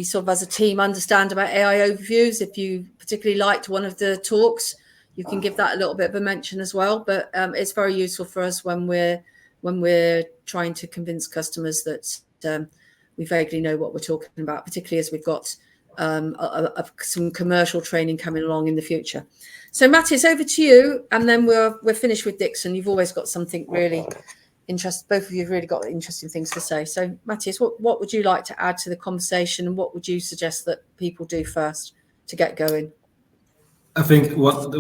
sort of as a team understand about AI overviews. If you particularly liked one of the talks, you can give that a little bit of a mention as well. But it's very useful for us when we're trying to convince customers that we vaguely know what we're talking about, particularly as we've got some commercial training coming along in the future. So Mathias, over to you, and then we're finished with Dixon. You've always got something really interesting. Both of you have really got interesting things to say. So Mathias, what would you like to add to the conversation, and what would you suggest that people do first to get going? I think what I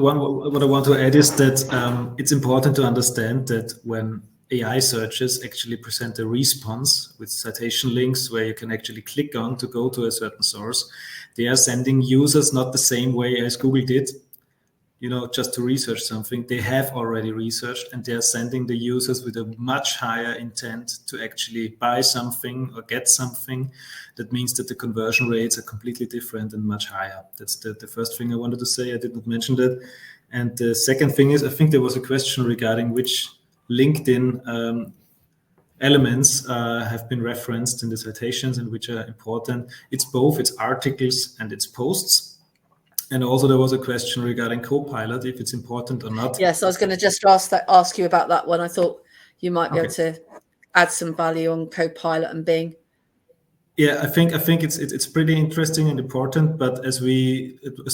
want to add is that it's important to understand that when AI searches actually present a response with citation links where you can actually click on to go to a certain source, they are sending users not the same way as Google did, you know, just to research something. They have already researched, and they are sending the users with a much higher intent to actually buy something or get something. That means that the conversion rates are completely different and much higher. That's the first thing I wanted to say. I did not mention that. And the second thing is, I think there was a question regarding which LinkedIn elements have been referenced in the citations and which are important. It's both, it's articles and it's posts. And also there was a question regarding Copilot, if it's important or not. Yes, I was going to just ask you about that one. I thought you might be able to add some value on Copilot and Bing. Yeah, I think it's pretty interesting and important, but as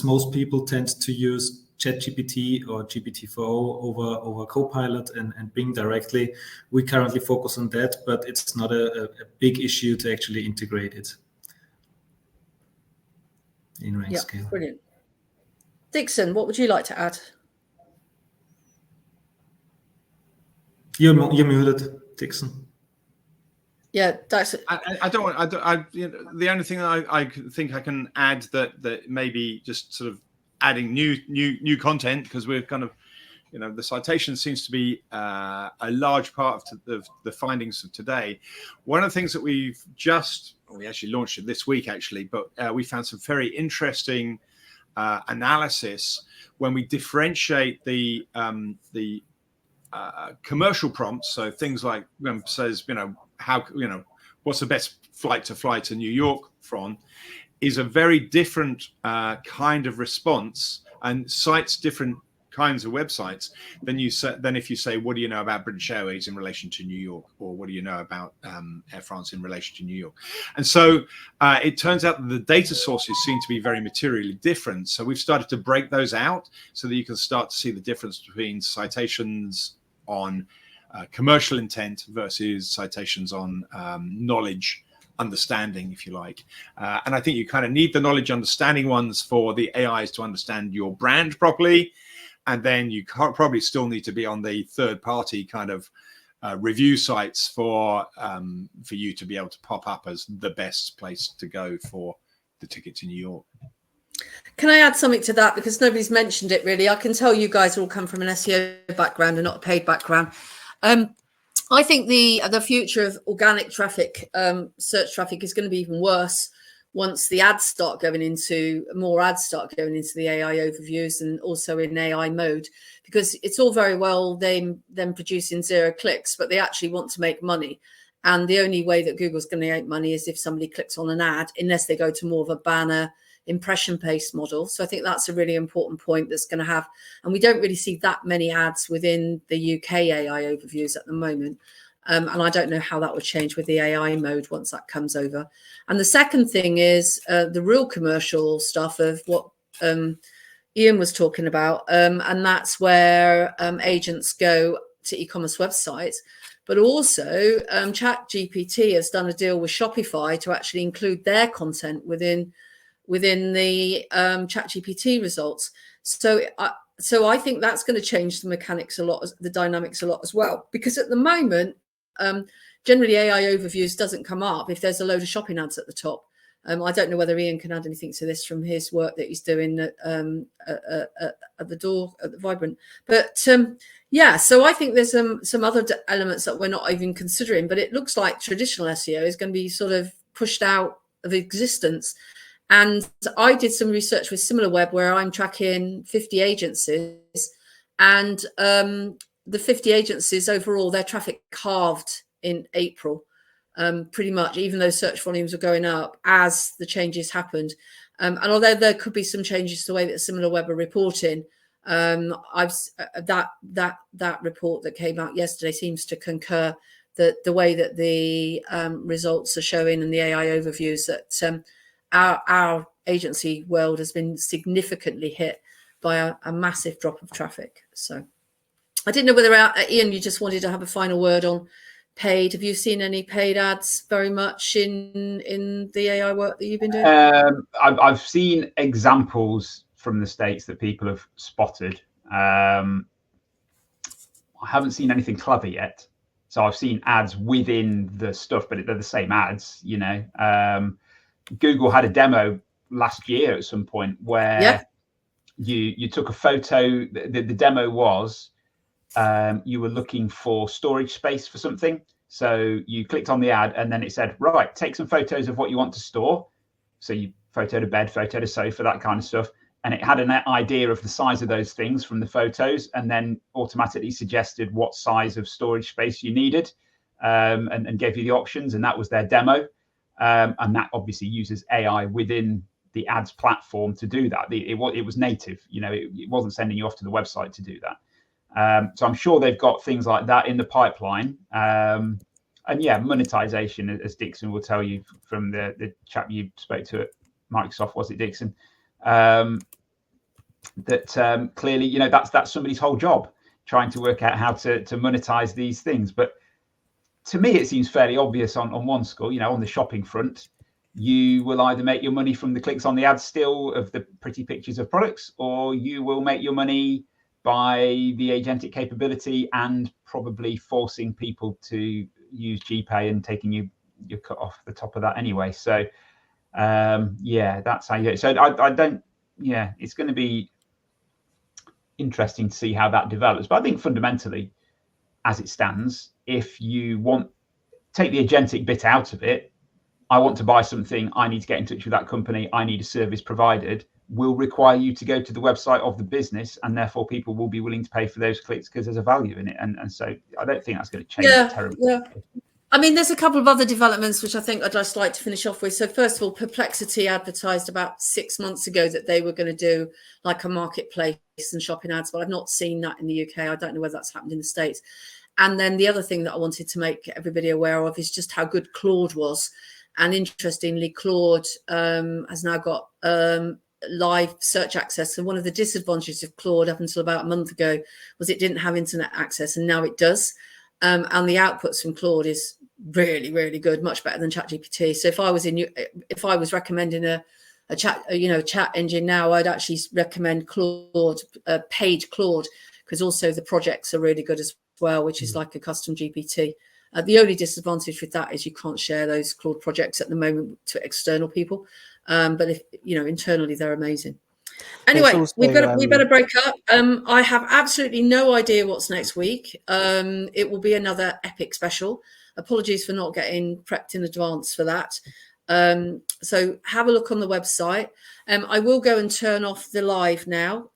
most people tend to use ChatGPT or GPT-4 over Copilot and Bing directly. We currently focus on that, but it's not a big issue to actually integrate it in Rankscale. Yeah, brilliant. Dixon, what would you like to add? You're muted, Dixon. Yeah, that's. I don't want. You know, the only thing that I think I can add that maybe just sort of adding new content, because we're kind of, you know, the citation seems to be a large part of the findings of today. One of the things that we actually launched it this week actually, but we found some very interesting analysis when we differentiate the commercial prompts. So things like says, you know, how, you know, what's the best flight to fly to New York from, is a very different kind of response and cites different kinds of websites than if you say, what do you know about British Airways in relation to New York, or what do you know about Air France in relation to New York? And so it turns out that the data sources seem to be very materially different. So we've started to break those out so that you can start to see the difference between citations on commercial intent versus citations on knowledge understanding, if you like. And I think you kind of need the knowledge understanding ones for the AIs to understand your brand properly. And then you probably still need to be on the third party kind of review sites for you to be able to pop up as the best place to go for the ticket to New York. Can I add something to that? Because nobody's mentioned it really. I can tell you guys all come from an SEO background and not a paid background. I think the future of organic traffic, search traffic, is going to be even worse once the ads start going into the AI overviews and also in AI mode, because it's all very well them producing 0 clicks, but they actually want to make money. And the only way that Google's going to make money is if somebody clicks on an ad, unless they go to more of a banner impression-based model. So I think that's a really important point that's going to have, and we don't really see that many ads within the UK AI overviews at the moment. And I don't know how that would change with the AI mode once that comes over. And the second thing is the real commercial stuff of what Ian was talking about. And that's where agents go to e-commerce websites. But also ChatGPT has done a deal with Shopify to actually include their content within the ChatGPT results. So I think that's going to change the mechanics a lot, the dynamics a lot as well. Because at the moment, generally AI overviews doesn't come up if there's a load of shopping ads at the top. I don't know whether Ian can add anything to this from his work that he's doing at the door at the Vibrant. But yeah, so I think there's some other elements that we're not even considering. But it looks like traditional SEO is going to be sort of pushed out of existence. And I did some research with SimilarWeb where I'm tracking 50 agencies, and the 50 agencies overall, their traffic halved in April, pretty much, even though search volumes were going up as the changes happened. And although there could be some changes to the way that SimilarWeb are reporting, that report that came out yesterday seems to concur that the way that the results are showing and the AI overviews that our agency world has been significantly hit by a massive drop of traffic. So I didn't know whether Ian, you just wanted to have a final word on paid. Have you seen any paid ads very much in the AI work that you've been doing? I've seen examples from the States that people have spotted. I haven't seen anything clever yet. So I've seen ads within the stuff, but they're the same ads, you know. Google had a demo last year at some point where you took a photo. The demo was you were looking for storage space for something. So you clicked on the ad and then it said, right, take some photos of what you want to store. So you photoed a bed, photoed a sofa, that kind of stuff. And it had an idea of the size of those things from the photos and then automatically suggested what size of storage space you needed and gave you the options. And that was their demo. And that obviously uses AI within the ads platform to do that. It was native, you know, it wasn't sending you off to the website to do that. So I'm sure they've got things like that in the pipeline. And yeah, monetization, as Dixon will tell you from the chap you spoke to at Microsoft, was it Dixon? clearly, you know, that's somebody's whole job, trying to work out how to monetize these things. But to me, it seems fairly obvious on one score, you know, on the shopping front, you will either make your money from the clicks on the ads still of the pretty pictures of products, or you will make your money by the agentic capability and probably forcing people to use GPay and taking your cut off the top of that anyway. So yeah, that's how you do it. So I don't, yeah, it's going to be interesting to see how that develops. But I think fundamentally, as it stands, if you take the agentic bit out of it, I want to buy something, I need to get in touch with that company, I need a service provided, will require you to go to the website of the business, and therefore people will be willing to pay for those clicks because there's a value in it. And so I don't think that's going to change terribly. Yeah. I mean, there's a couple of other developments which I think I'd just like to finish off with. So first of all, Perplexity advertised about 6 months ago that they were going to do like a marketplace and shopping ads, but I've not seen that in the UK. I don't know whether that's happened in the States. And then the other thing that I wanted to make everybody aware of is just how good Claude was. And interestingly, Claude has now got live search access. And one of the disadvantages of Claude up until about a month ago was it didn't have internet access, and now it does. And the outputs from Claude is really, really good, much better than ChatGPT. So if I was recommending a chat engine now, I'd actually recommend Claude, paid Claude, because also the projects are really good as well, which is like a custom GPT. The only disadvantage with that is you can't share those Claude projects at the moment to external people. But if internally, they're amazing. Anyway, also, we better break up. I have absolutely no idea what's next week. It will be another epic special. Apologies for not getting prepped in advance for that. So have a look on the website. I will go and turn off the live now.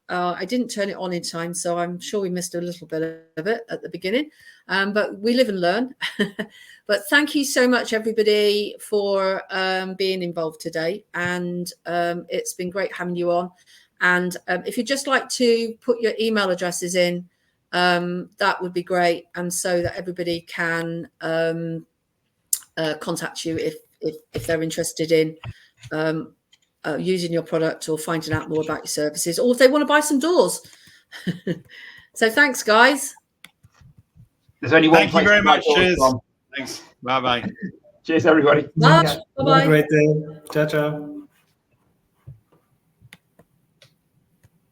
I didn't turn it on in time, so I'm sure we missed a little bit of it at the beginning. But we live and learn. But thank you so much, everybody, for being involved today. And it's been great having you on. And if you'd just like to put your email addresses in, that would be great. And so that everybody can contact you if they're interested in using your product or finding out more about your services, or if they want to buy some doors. So thanks, guys. There's only one. Thank you very much. Cheers. Thanks. Bye-bye. Cheers, everybody. Bye. Bye-bye. Have a great day. Ciao, ciao.